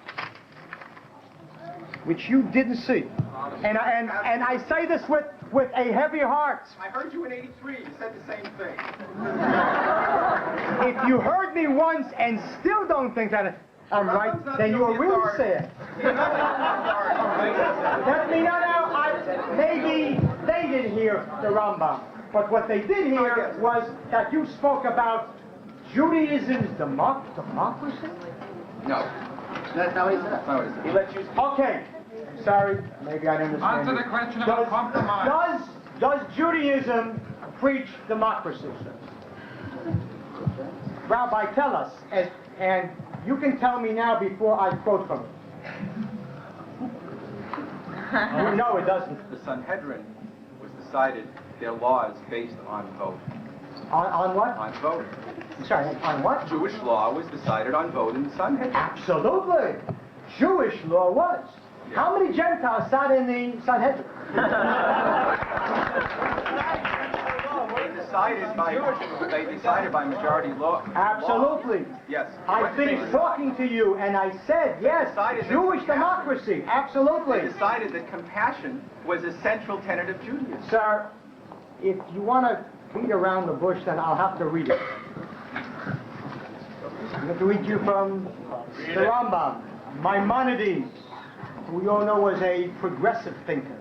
[SPEAKER 5] which you didn't see. And I say this with a heavy heart.
[SPEAKER 8] I heard you in '83, you said the same thing.
[SPEAKER 5] If you heard me once and still don't think that I'm right, then you're really sad. That means maybe they didn't hear the Rambam. But what they did hear was that you spoke about Judaism's democracy?
[SPEAKER 8] No. That's not what he said. That's not what he said. He let you speak.
[SPEAKER 5] Okay. Sorry, maybe I didn't understand.
[SPEAKER 6] Answer the question about compromise.
[SPEAKER 5] Does Judaism preach democracy, sir? Rabbi, tell us, and you can tell me now before I quote from it. No, it doesn't.
[SPEAKER 8] The Sanhedrin was decided their laws based on vote.
[SPEAKER 5] On what?
[SPEAKER 8] On vote.
[SPEAKER 5] Sorry, on what?
[SPEAKER 8] Jewish law was decided on vote in the Sanhedrin.
[SPEAKER 5] Absolutely. Jewish law was.
[SPEAKER 8] Yeah.
[SPEAKER 5] How many Gentiles sat in the Sanhedrin?
[SPEAKER 8] They decided by majority law.
[SPEAKER 5] Absolutely.
[SPEAKER 8] Yes.
[SPEAKER 5] I finished talking to you and I said, yes, Jewish democracy. Absolutely.
[SPEAKER 8] They decided that compassion was a central tenet of Judaism.
[SPEAKER 5] Sir, if you want to beat around the bush, then I'll have to read it. I'm going to read you from the Rambam. Maimonides, who we all know was a progressive thinker.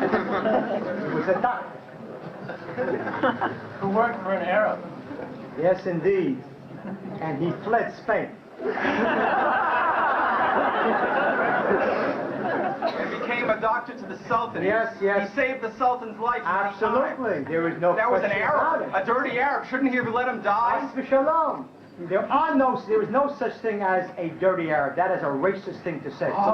[SPEAKER 5] He was a doctor.
[SPEAKER 6] Who worked for an Arab.
[SPEAKER 5] Yes, indeed. And he fled Spain.
[SPEAKER 8] And became a doctor to the Sultan.
[SPEAKER 5] Yes, yes.
[SPEAKER 8] He saved the Sultan's life.
[SPEAKER 5] Absolutely. There is no
[SPEAKER 8] That was an
[SPEAKER 5] question
[SPEAKER 8] Arab,
[SPEAKER 5] about
[SPEAKER 8] a dirty Arab. Shouldn't he have let him die?
[SPEAKER 5] it. Shalom. There is no such thing as a dirty Arab. That is a racist thing to say.
[SPEAKER 4] What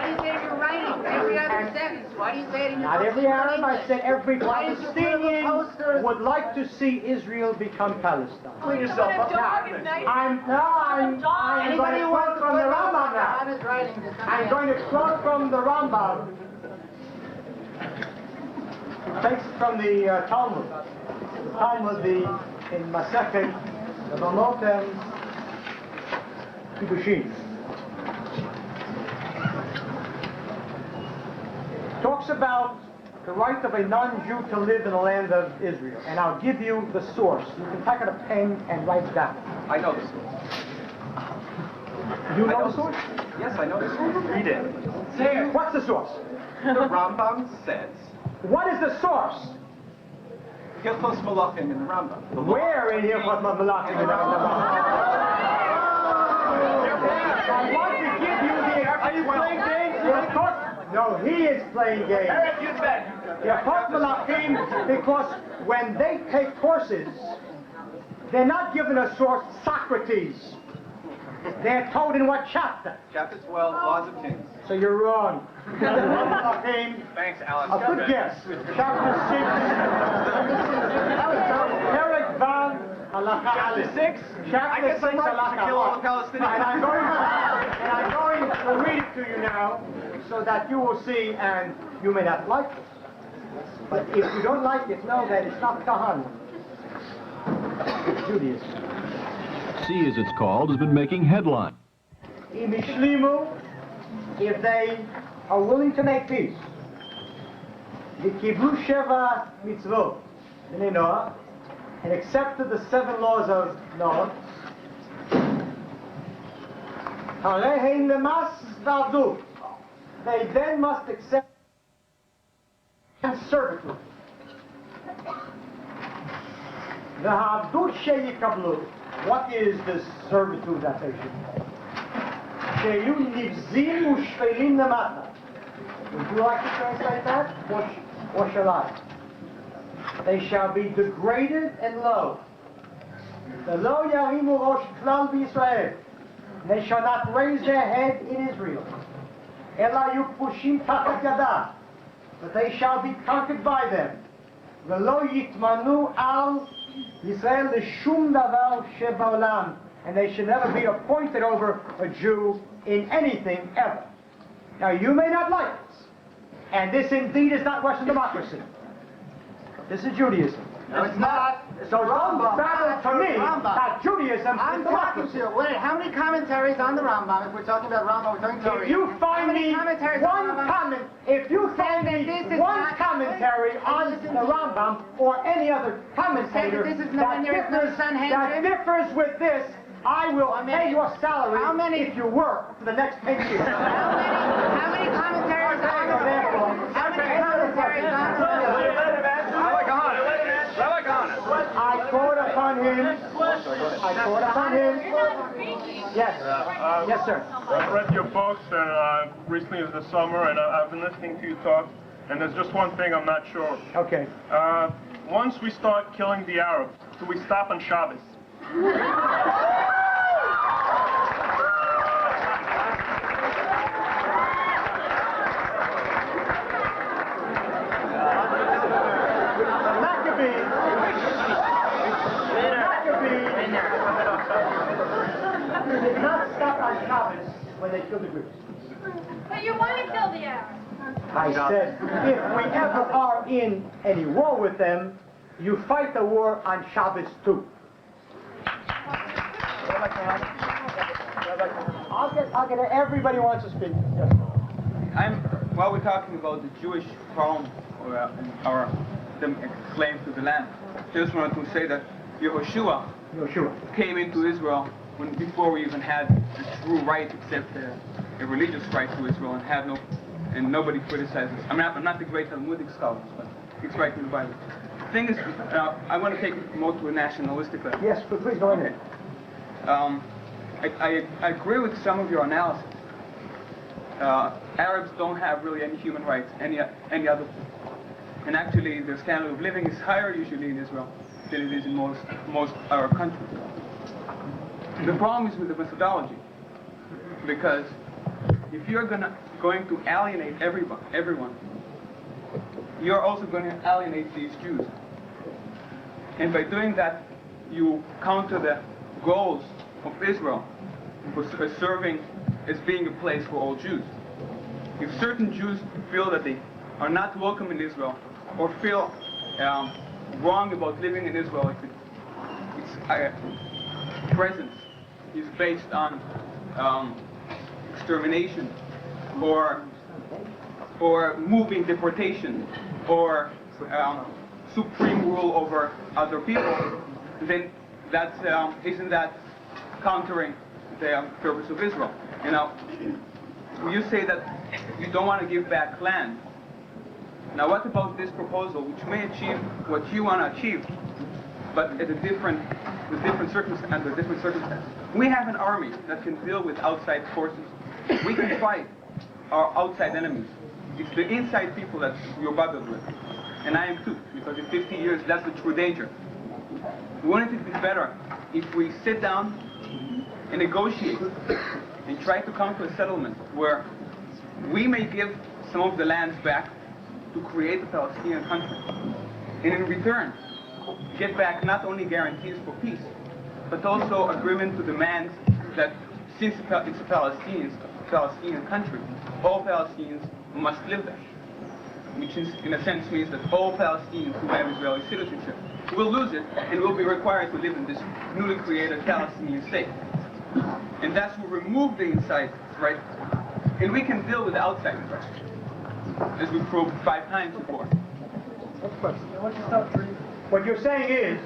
[SPEAKER 4] do you say in your writing? Every other sentence. Why do you say it in your
[SPEAKER 5] Not every Arab, I said every
[SPEAKER 4] Why did you put up a
[SPEAKER 5] Palestinian
[SPEAKER 4] poster?
[SPEAKER 5] would like to see Israel become Palestine.
[SPEAKER 3] Clean yourself up.
[SPEAKER 5] I'm going to quote from the Rambam now. I'm going to quote from the Rambam. It takes it from the Talmud. The Talmud in Masechet, the Mamotem, Kiddushin. Talks about the right of a non-Jew to live in the land of Israel. And I'll give you the source. You can take out a pen and write it down.
[SPEAKER 8] I know the source.
[SPEAKER 5] You know the source?
[SPEAKER 8] Yes, I know the source. Read it.
[SPEAKER 5] What's the source?
[SPEAKER 8] The Rambam says,
[SPEAKER 5] What is the source?
[SPEAKER 8] Hilchos Malachim in the Rambam.
[SPEAKER 5] Where in Hilchot Malachim? I want to give you the... Are you playing games? No, he is playing games. Hilchot Malachim, because when they take courses, they're not given a source, Socrates. They're told in what chapter.
[SPEAKER 8] Chapter 12, Laws of Kings.
[SPEAKER 5] So you're wrong.
[SPEAKER 8] Thanks, Alan.
[SPEAKER 5] A good guess. Chapter 6. Perek Vav, Halacha
[SPEAKER 8] Chapter
[SPEAKER 5] Aleph.
[SPEAKER 8] 6?
[SPEAKER 5] Chapter
[SPEAKER 8] I guess
[SPEAKER 5] 6,
[SPEAKER 8] I'm right. You
[SPEAKER 5] Halacha
[SPEAKER 8] should kill all the
[SPEAKER 5] Aleph.
[SPEAKER 8] Palestinians.
[SPEAKER 5] And I'm going to read it to you now, so that you will see, and you may not like it. But if you don't like it, know that it's not Kahane. It's Judaism.
[SPEAKER 9] C, as it's called, has been making headlines.
[SPEAKER 5] Im Ishlimu, if they are willing to make peace. The Kibru Sheva Mitzvot, Bnei Noach, and accepted the 7 laws of Noah, Aleheim lemas v'avdut. They then must accept servitude. The Havdut sheyikablu. What is this servitude that they should have? Sheyu nivzim u'shvelim lemata. Would you like to translate that? Or shall I? They shall be degraded and low. The lo yarimu rosh klal b'Yisrael. They shall not raise their head in Israel. Ela yukpushim tachat yadah. But they shall be conquered by them. V'lo yitmanu al Yisrael l'shum davar shebaolam. And they should never be appointed over a Jew in anything ever. Now you may not like this. And this indeed is not Western democracy. This is Judaism.
[SPEAKER 3] No, it's not.
[SPEAKER 5] So don't battle to me about Judaism
[SPEAKER 3] I'm
[SPEAKER 5] and
[SPEAKER 3] talking
[SPEAKER 5] democracy.
[SPEAKER 3] to you. Wait, how many commentaries on the Rambam? If we're talking about Rambam, we're talking Torah.
[SPEAKER 5] If you find me one commentary on the Rambam or any other commentator that differs with this, I will pay your salary if you work for the next 10 years.
[SPEAKER 4] How many commentaries on the Rambam? How many commentaries on the Rambam?
[SPEAKER 6] Rabbi Kahane.
[SPEAKER 5] I quote upon him. Yes. Yes, sir.
[SPEAKER 10] I've read your books, and recently is the summer, and I've been listening to you talk, and there's just one thing I'm not sure.
[SPEAKER 5] Okay.
[SPEAKER 10] Once we start killing the Arabs, do we stop on Shabbos?
[SPEAKER 5] They did not stop on Shabbos when they killed the Greeks.
[SPEAKER 7] But you want to kill the Arabs.
[SPEAKER 5] I said, if we ever are in any war with them, you fight the war on Shabbos too. I'll get it. Everybody wants to speak. Yes.
[SPEAKER 11] While we're talking about the Jewish problem or the claim to the land, just wanted to say that Yehoshua came into Israel before we even had a true right except a religious right to Israel, and nobody criticizes. I'm not the great Talmudic scholars, but it's right in the Bible. The thing is, I want to take it more to a nationalistic level.
[SPEAKER 5] Yes, but please go ahead.
[SPEAKER 11] I agree with some of your analysis. Arabs don't have really any human rights, any other. And actually, their standard of living is higher usually in Israel than it is in most Arab countries. The problem is with the methodology, because if you're going to alienate everyone, you're also going to alienate these Jews. And by doing that, you counter the goals of Israel for serving as being a place for all Jews. If certain Jews feel that they are not welcome in Israel, or feel wrong about living in Israel, if its presence is based on extermination, or moving deportation, or supreme rule over other people, then isn't that countering the purpose of Israel? You know, you say that you don't want to give back land. Now, what about this proposal, which may achieve what you want to achieve, but at under different circumstances? We have an army that can deal with outside forces. We can fight our outside enemies. It's the inside people that you're bothered with. And I am too, because in 50 years, that's the true danger. Wouldn't it be better if we sit down and negotiate and try to come to a settlement where we may give some of the lands back to create a Palestinian country, and in return get back not only guarantees for peace, but also agreement to demands that since it's a Palestinian country, all Palestinians must live there, which in a sense means that all Palestinians who have Israeli citizenship will lose it and will be required to live in this newly created Palestinian state. And thus will remove the inside threat, and we can deal with the outside threat, as we proved 5 times before.
[SPEAKER 5] What you're saying is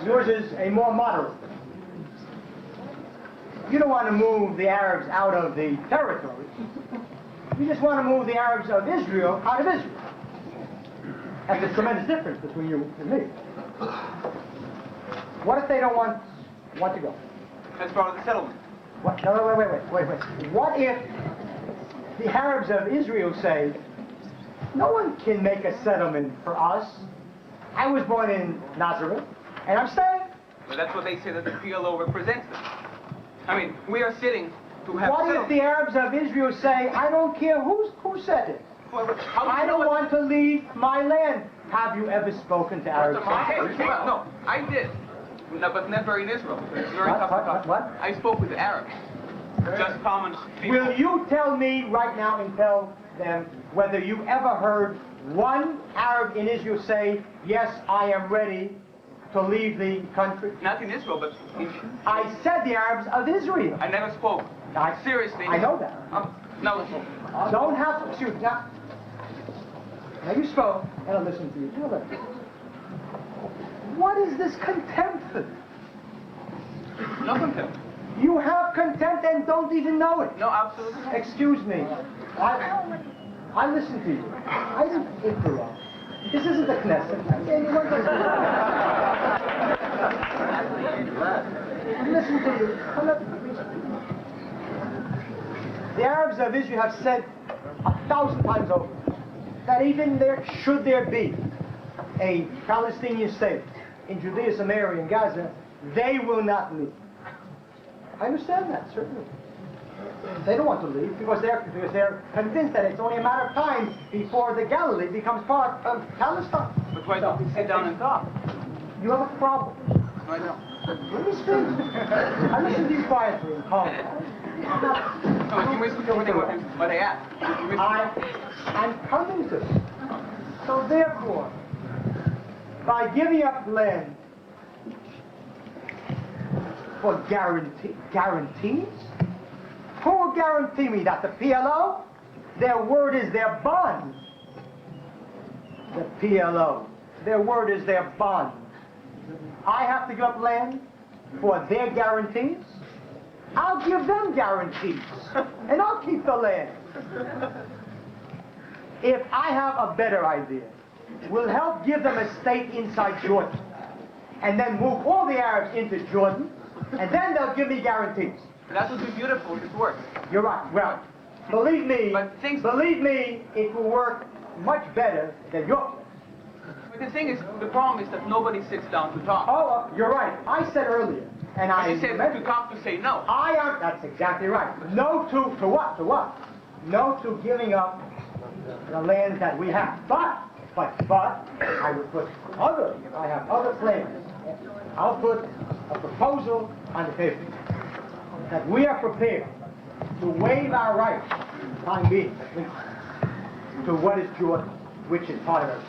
[SPEAKER 2] Yours is a more moderate. You don't want to move the Arabs out of the territory. You just want to move the Arabs of Israel out of Israel. That's a tremendous difference between you and me. What if they don't want to go?
[SPEAKER 11] As part of the settlement.
[SPEAKER 2] What? No, wait. What if the Arabs of Israel say, no one can make a settlement for us. I was born in Nazareth, and I'm staying.
[SPEAKER 11] But that's what they say that the PLO represents them. I mean, we are sitting to have
[SPEAKER 2] What if the Arabs of Israel say, I don't care who said it. I don't want to leave my land. Have you ever spoken to Arabs?
[SPEAKER 11] No, I did. No, but never in Israel. It's very tough to talk.
[SPEAKER 2] What?
[SPEAKER 11] I spoke with the Arabs. Just common people.
[SPEAKER 2] Will you tell me right now and tell them whether you ever heard one Arab in Israel say, yes, I am ready to leave the country?
[SPEAKER 11] Not in Israel, but
[SPEAKER 2] I said the Arabs of Israel.
[SPEAKER 11] I never spoke. Seriously.
[SPEAKER 2] I know that.
[SPEAKER 11] No.
[SPEAKER 2] Don't have to shoot. Now you spoke, and I'll listen to you. Tell them. What is this contempt for?
[SPEAKER 11] No contempt.
[SPEAKER 2] You have contempt and don't even know it.
[SPEAKER 11] No, absolutely.
[SPEAKER 2] Excuse me. I listened to you. I didn't interrupt. This isn't the Knesset. Listen to you. The Arabs of Israel have said 1,000 times over that even should there be a Palestinian state in Judea, Samaria, and Gaza, they will not leave. I understand that, certainly. They don't want to leave because they're convinced that it's only a matter of time before the Galilee becomes part of Palestine.
[SPEAKER 11] But why don't we sit down and talk?
[SPEAKER 2] You have a problem.
[SPEAKER 11] I know.
[SPEAKER 2] Let me speak. I listen to you quietly and calmly.
[SPEAKER 11] No, you wasted everything with him, but I asked.
[SPEAKER 2] I'm coming to it. So therefore, by giving up land for guarantees? Who will guarantee me that? The PLO? Their word is their bond. The PLO. Their word is their bond. I have to give up land for their guarantees? I'll give them guarantees. And I'll keep the land. If I have a better idea, we'll help give them a state inside Jordan. And then move all the Arabs into Jordan. And then they'll give me guarantees.
[SPEAKER 11] That would be beautiful if it worked.
[SPEAKER 2] You're right. Well, believe me, it will work much better than your place.
[SPEAKER 11] But the thing is, the problem is that nobody sits down to talk.
[SPEAKER 2] Oh, you're right. I said earlier, and I
[SPEAKER 11] said to talk to say no.
[SPEAKER 2] That's exactly right. No to what? To what? No to giving up the land that we have. But I would put I have other plans. I'll put a proposal on the table that we are prepared to waive our rights, time being, at least, to what is Jordan, which is part of us.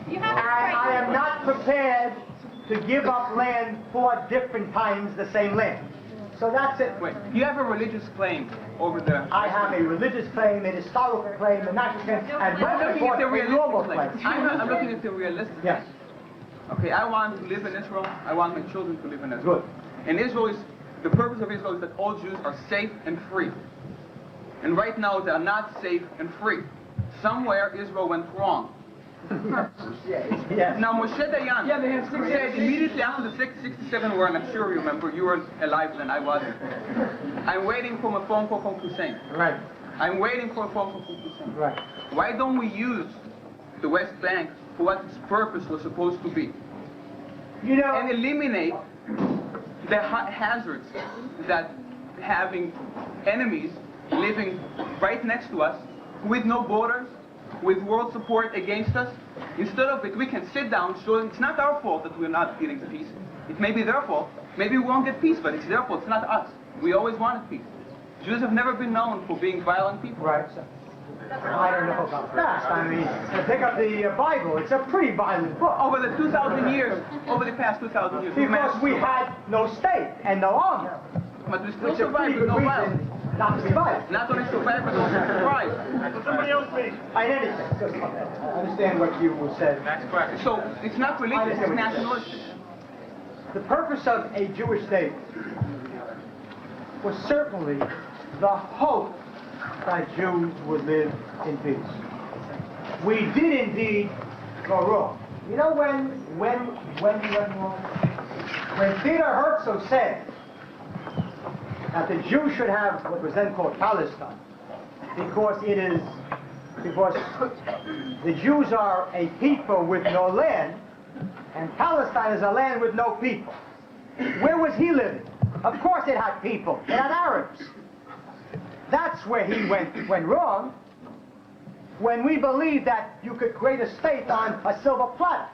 [SPEAKER 2] I am not prepared to give up land 4 different times the same land. So that's it.
[SPEAKER 11] Wait, you have a religious claim over the...
[SPEAKER 2] I have a religious claim, an historical claim, a national claim, and
[SPEAKER 11] I'm looking at the realistic
[SPEAKER 2] claim.
[SPEAKER 11] I'm looking at the realistic claim.
[SPEAKER 2] Yes.
[SPEAKER 11] Okay, I want to live in Israel. I want my children to live in Israel.
[SPEAKER 2] Good.
[SPEAKER 11] And Israel is... The purpose of Israel is that all Jews are safe and free. And right now they are not safe and free. Somewhere Israel went wrong.
[SPEAKER 2] Yes.
[SPEAKER 11] Now Moshe Dayan said immediately after the 67 war, and I'm sure you remember, you were alive then, I wasn't. I'm waiting for a phone call from Hussein.
[SPEAKER 2] Right.
[SPEAKER 11] I'm waiting for a phone call from Hussein.
[SPEAKER 2] Right.
[SPEAKER 11] Why don't we use the West Bank for what its purpose was supposed to be?
[SPEAKER 2] You know,
[SPEAKER 11] and eliminate the hazards that having enemies living right next to us with no borders, with world support against us. Instead of it, we can sit down, so it's not our fault that we're not getting peace. It may be their fault. Maybe we won't get peace, but it's their fault. It's not us. We always wanted peace. Jews have never been known for being violent people.
[SPEAKER 2] Right. I don't know about that. I mean, pick up the Bible. It's a pretty violent book.
[SPEAKER 11] Over the 2,000 years, over the past 2,000 years.
[SPEAKER 2] Because we had no state and no army.
[SPEAKER 11] But we still survived with no violence.
[SPEAKER 2] Not to be violent.
[SPEAKER 11] Not only survive, but also thrive.
[SPEAKER 10] Somebody else speak.
[SPEAKER 2] I understand what you said.
[SPEAKER 11] That's correct. So it's not religious, it's nationalistic.
[SPEAKER 2] The purpose of a Jewish state was certainly the hope that Jews would live in peace. We did indeed go wrong. You know when we went wrong? When Peter Herzl said that the Jews should have what was then called Palestine, because the Jews are a people with no land, and Palestine is a land with no people. Where was he living? Of course it had people. It had Arabs. That's where he went wrong. When we believed that you could create a state on a silver platter.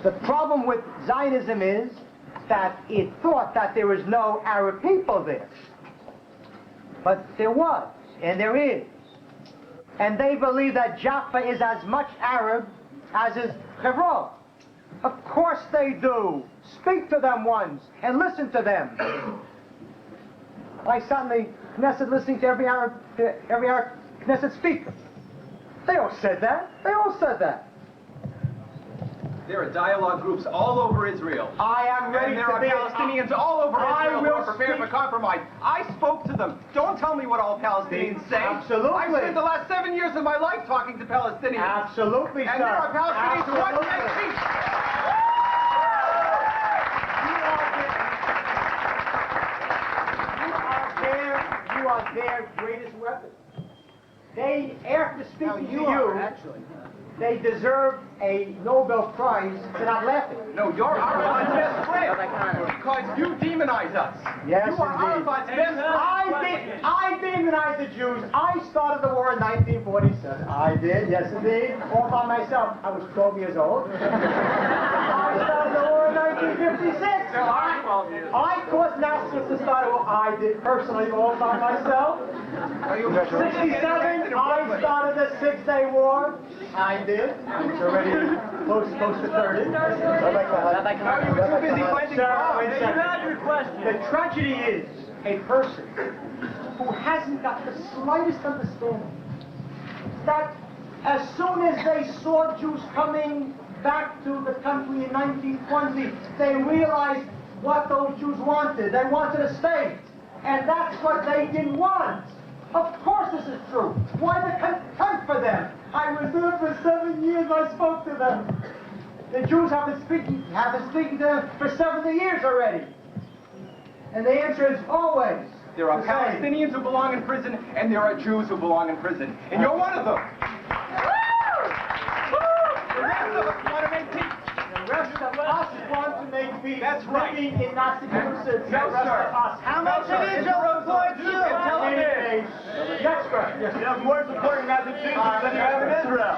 [SPEAKER 2] The problem with Zionism is that it thought that there was no Arab people there. But there was, and there is. And they believe that Jaffa is as much Arab as is Hebron. Of course they do. Speak to them once and listen to them. I sat in the Knesset listening to every Arab Knesset speaker. They all said that. They all said that.
[SPEAKER 8] There are dialogue groups all over Israel.
[SPEAKER 2] I am ready
[SPEAKER 8] and there
[SPEAKER 2] to
[SPEAKER 8] are
[SPEAKER 2] be
[SPEAKER 8] Palestinians all over Israel who are prepared for compromise. I spoke to them. Don't tell me what all Palestinians say.
[SPEAKER 2] Absolutely.
[SPEAKER 8] I've spent the last 7 years of my life talking to Palestinians.
[SPEAKER 2] Absolutely,
[SPEAKER 8] and
[SPEAKER 2] sir.
[SPEAKER 8] there are Palestinians who want to make peace.
[SPEAKER 2] You are their greatest weapon. They, after speaking to you, they deserve a Nobel Prize for not laughing.
[SPEAKER 8] No, you're Arafat's best friend because you demonize us.
[SPEAKER 2] Yes,
[SPEAKER 8] you are
[SPEAKER 2] indeed.
[SPEAKER 8] Arafat's best friend.
[SPEAKER 2] I demonized the Jews. I started the war in 1947. I did, yes indeed. All by myself. I was 12 years old. I started the war in 1956. I caused Nazis to start a war. I did personally all by myself. 67, I started the 6-Day War. I did. I was already close to 30. Rabbi Kahane.
[SPEAKER 8] You were too busy fighting bombs.
[SPEAKER 2] The tragedy is a person who hasn't got the slightest understanding that as soon as they saw Jews coming back to the country in 1920, they realized what those Jews wanted. They wanted a state. And that's what they didn't want. Of course this is true. Why the contempt for them? I was there for 7 years, I spoke to them. The Jews have been speaking to them for 70 years already. And the answer is always.
[SPEAKER 8] There are Palestinians who belong in prison, and there are Jews who belong in prison. And you're one of them. The rest of us want to make peace.
[SPEAKER 2] The rest of us want to make peace.
[SPEAKER 8] That's right.
[SPEAKER 2] Living in Massachusetts.
[SPEAKER 8] No, sir.
[SPEAKER 2] How much of Israel supports you? Tell me. Yes, sir. Yes.
[SPEAKER 3] You have more support in Massachusetts than you have in Israel.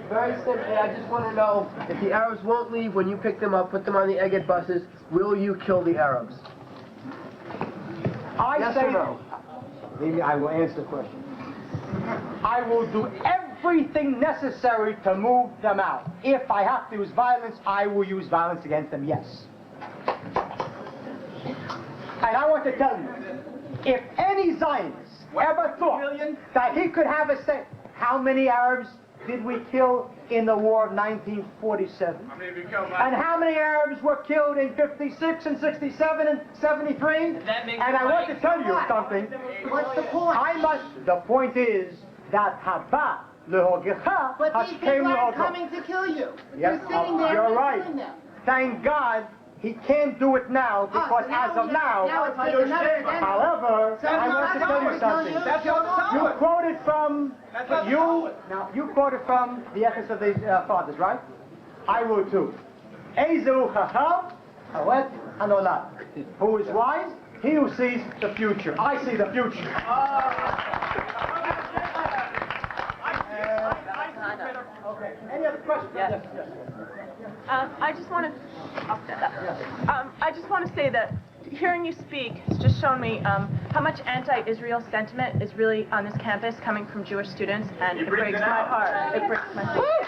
[SPEAKER 12] Very simply, I just want to know, if the Arabs won't leave when you pick them up, put them on the Egged buses, will you kill the Arabs? Yes or no?
[SPEAKER 2] Maybe I will answer the question. I will do everything necessary to move them out. If I have to use violence, I will use violence against them, yes. And I want to tell you, if any Zionist ever thought that he could have a state, how many Arabs did we kill in the war of 1947? And how many Arabs were killed in 56 and 67 and 73? And I want to tell you something.
[SPEAKER 4] What's the point?
[SPEAKER 2] The point is that Haba lehogecha
[SPEAKER 4] But these people are coming to kill you.
[SPEAKER 2] Yes,
[SPEAKER 4] You're sitting there
[SPEAKER 2] you're
[SPEAKER 4] and
[SPEAKER 2] right.
[SPEAKER 4] killing them.
[SPEAKER 2] Thank God he can't do it now because as of now,
[SPEAKER 4] it's taking another
[SPEAKER 2] however, I want to tell you something.
[SPEAKER 8] That's your
[SPEAKER 2] You quoted from you quoted from the Ethics of the Fathers, right? I will too. Ezehu chacham hawet hanolad. Who is wise? He who sees the future. I see the future. Okay. Any other questions?
[SPEAKER 13] Yes. I just want to say that hearing you speak has just shown me how much anti-Israel sentiment is really on this campus coming from Jewish students, and it breaks my heart. It breaks my heart.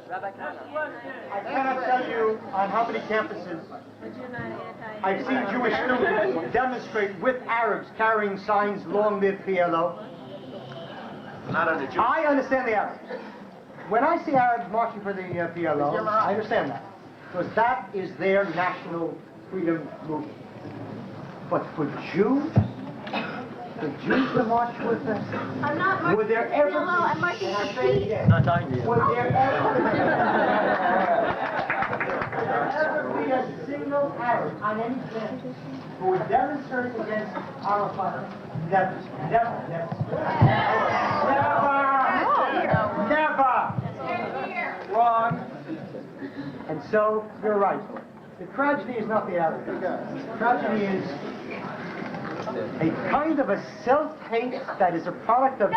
[SPEAKER 2] Rabbi Kahane. I cannot tell you on how many campuses
[SPEAKER 5] I've seen Jewish students demonstrate with Arabs carrying signs, long live PLO. I understand the Arabs. When I see Arabs marching for the PLO, I understand that. Because that is their national freedom movement. But for Jews, the Jews to march with them,
[SPEAKER 7] I'm not marching
[SPEAKER 5] would there
[SPEAKER 7] for
[SPEAKER 5] ever
[SPEAKER 7] PLO, I'm marching for peace.
[SPEAKER 5] Not talking to you. Would there ever be a single Arab on any planet who would demonstrate against Arafat? Never. Never. Never. Never. Wrong. And so, you're right. The tragedy is not the Arab. The tragedy is a kind of a self-hate that is a product of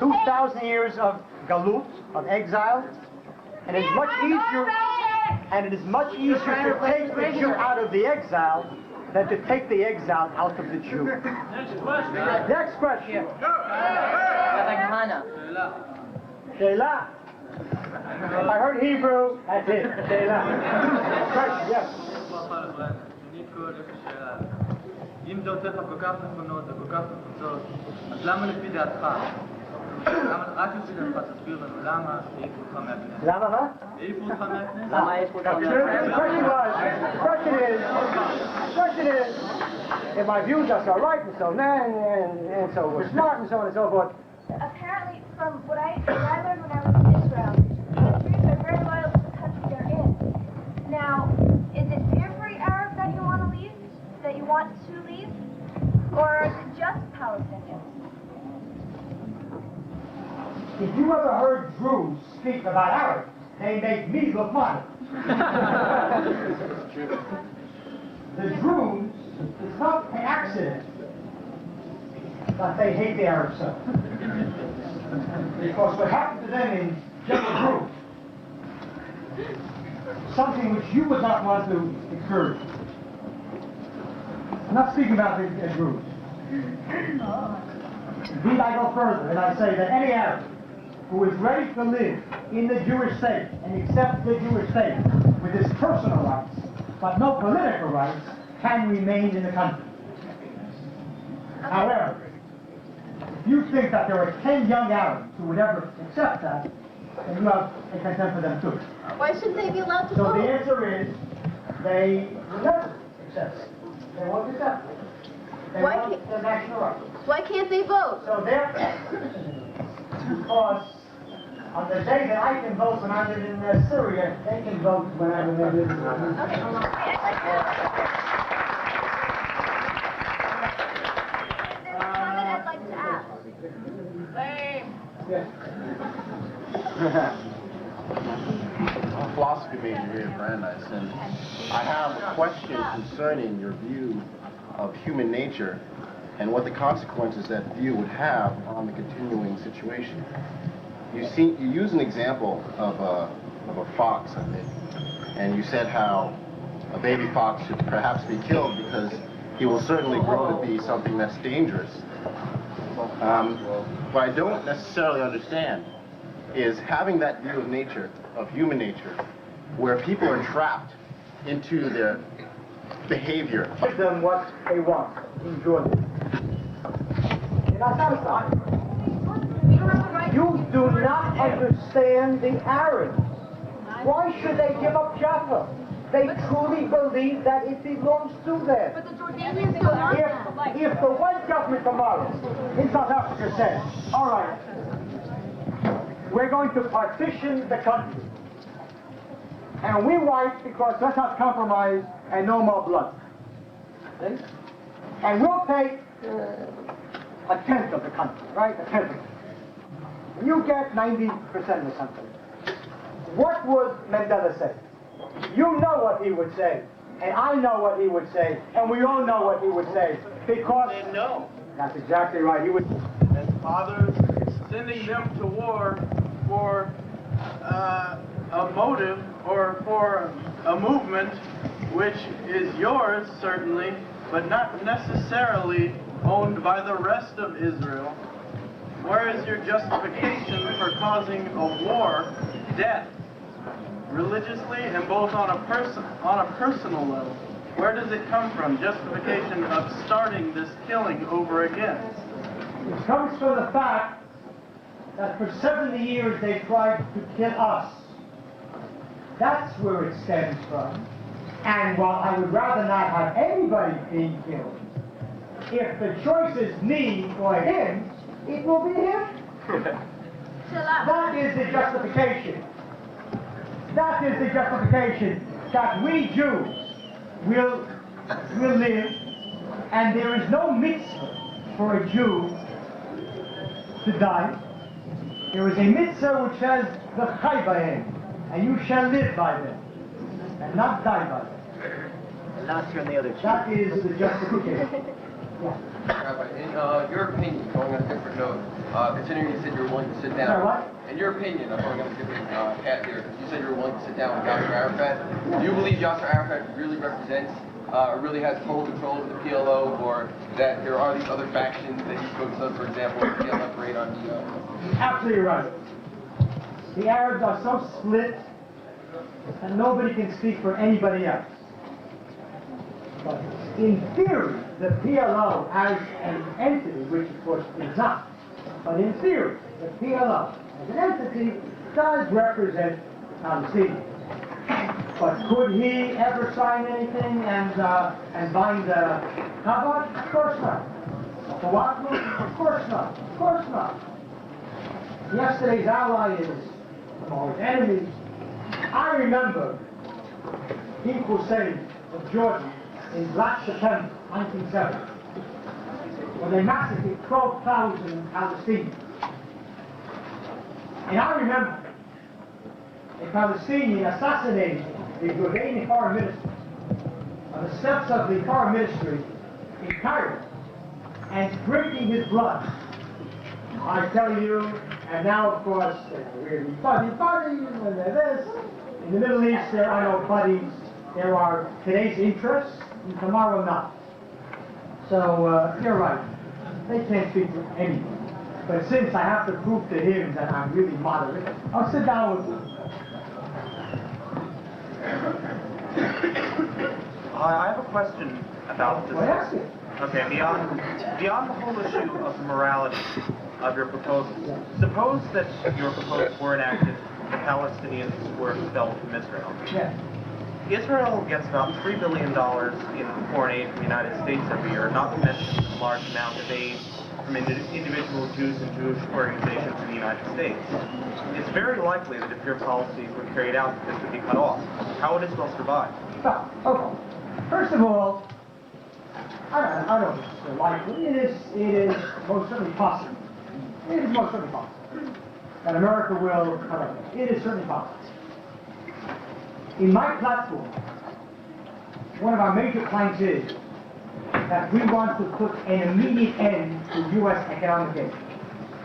[SPEAKER 5] 2,000 years of galut, of exile, and it is much easier. And it is much easier to take the Jew out of the exile than to take the exile out of the Jew. Next question.
[SPEAKER 4] Rabbi Kahane.
[SPEAKER 5] Sheila. I heard Hebrew. That's it. Sheila. Question, yes.
[SPEAKER 14] אם דעותיך כל כך נכונות וכל כך נחוצות, אז למה לפי דעתך? רק לפי דעתך תסביר לנו למה העיפו אותך מהכנסת?
[SPEAKER 5] למה מה?
[SPEAKER 14] העיפו אותך מהכנסת?
[SPEAKER 4] למה העיפו אותך
[SPEAKER 5] The question is, if my views are so right and so and so we're smart and so on and so forth.
[SPEAKER 7] Apparently, from what I learned when I was in Israel, the Jews are very loyal to the country they're in. Now, is it every Arab that you want to leave? That you want to leave? Or is it just Palestinians?
[SPEAKER 5] If you ever heard Druze speak about Arabs, they make me look modern. The Druze is not an accident that they hate the Arabs so. Because what happened to them in Jebel Druze, something which you would not want to encourage. I'm not speaking about the Druze. Indeed, I go further and I say that any Arab who is ready to live in the Jewish state and accept the Jewish state with his personal rights, but no political rights, can remain in the country. However, if you think that there are 10 young Arabs who would ever accept that, then you have a contempt for them too.
[SPEAKER 7] Why shouldn't they be allowed to
[SPEAKER 5] So
[SPEAKER 7] vote?
[SPEAKER 5] the answer is, they will never accept it. They won't accept it. They want the national rights.
[SPEAKER 7] Why can't they vote?
[SPEAKER 5] So therefore, because on the day that I can vote when I live in Syria, they can vote when I live in
[SPEAKER 7] Okay, hold on. There's a comment I'd like to ask.
[SPEAKER 5] Yes.
[SPEAKER 15] I'm a philosophy major here at Brandeis, and I have a question concerning your view of human nature and what the consequences that view would have on the continuing situation. You use an example of a fox, I think, and you said how a baby fox should perhaps be killed because he will certainly grow to be something that's dangerous. What I don't necessarily understand is having that view of nature, of human nature, where people are trapped into their behavior.
[SPEAKER 5] Give them what they want. Enjoy it. You're not satisfied. You do not understand the Arabs. Why should they give up Jaffa? They truly believe that it belongs to them.
[SPEAKER 7] But the Jordanians don't want that.
[SPEAKER 5] If the white government tomorrow in South Africa says, all right, we're going to partition the country, and we white, because let's not compromise and no more blood. See? And we'll take a tenth of the country, right? A tenth of it. You get 90% of the country. What would Mandela say? You know what he would say, and I know what he would say, and we all know what he would say, because...
[SPEAKER 14] They know.
[SPEAKER 5] That's exactly right. He would...
[SPEAKER 14] And fathers sending them to war for a motive or for a movement which is yours, certainly, but not necessarily owned by the rest of Israel. Where is your justification for causing a war, death, religiously and both on a personal level? Where does it come from? Justification of starting this killing over again.
[SPEAKER 2] It comes from the fact that for 70 years they tried to kill us. That's where it stems from. And while I would rather not have anybody being killed, if the choice is me or him, it will be him. That is the justification. That is the justification that we Jews will live, and there is no mitzvah for a Jew to die. There is a mitzvah which says, v'chai b'hem, and you shall live by them, and not die by them.
[SPEAKER 6] And not turn the other cheek.
[SPEAKER 2] That is the justification. Yeah.
[SPEAKER 16] Rabbi, in your opinion, going on a different note, considering you said you were willing to sit down.
[SPEAKER 2] Sorry, what?
[SPEAKER 16] In your opinion, I'm going on a different path here. You said you were willing to sit down with Yasser Arafat. Do you believe Yasser Arafat really represents, really has total control over the PLO, or that there are these other factions that he focused on, for example, the PLF raid on the...
[SPEAKER 2] Absolutely right. The Arabs are so split that nobody can speak for anybody else. But in theory, the PLO as an entity, which of course is not, but in theory, the PLO as an entity does represent Palestinians. But could he ever sign anything and bind the Kabbalah? Of course not. The Wakfu? Of course not. Of course not. Yesterday's ally is tomorrow's enemy. I remember King Hussein of Jordan in Black September 1970, when they massacred 12,000 Palestinians. And I remember a Palestinian assassinating the Jordanian foreign minister on the steps of the foreign ministry in Cairo and drinking his blood. I tell you, and now of course, we're buddies, and they're this. In the Middle East, there are no buddies. There are today's interests, and tomorrow not. So, you're right. They can't speak for anyone. But since I have to prove to him that I'm really moderate, I'll sit down with him.
[SPEAKER 17] I have a question about this.
[SPEAKER 2] Well, ask it.
[SPEAKER 17] Okay, beyond the whole issue of morality of your proposals, suppose that your proposals were enacted, the Palestinians were expelled from Israel.
[SPEAKER 2] Yeah.
[SPEAKER 17] Israel gets about $3 billion in foreign aid from the United States every year, not to mention a large amount of aid from individual Jews and Jewish organizations in the United States. It's very likely that if your policies were carried out, this would be cut off. How would Israel survive?
[SPEAKER 2] Well, okay. First of all, I don't think it's so likely. It is most certainly possible. It is most certainly possible that America will come up. It is certainly possible. In my platform, one of our major planks is that we want to put an immediate end to U.S. economic aid.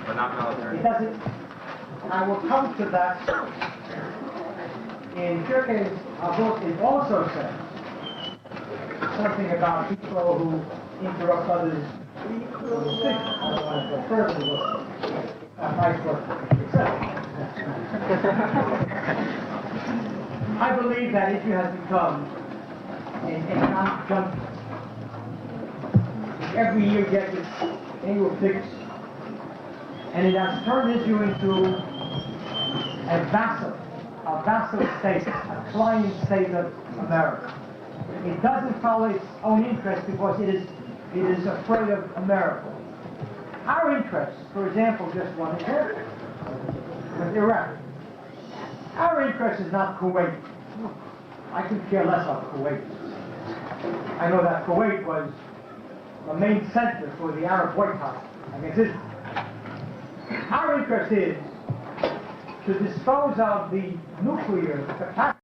[SPEAKER 17] But not military.
[SPEAKER 2] It doesn't, and I will come to that. In Turkey's book, it also says something about people who interrupt others. I don't want to go further with nice work. I believe that Israel has become an economic junkie. Every year gets its annual fix, and it has turned Israel into a vassal state, a client state of America. It doesn't follow its own interest because it is afraid of America. Our interests, for example, just one example, with Iraq. Our interest is not Kuwait. I could care less about Kuwait. I know that Kuwait was the main center for the Arab boycott against Israel. Our interest is to dispose of the nuclear capacity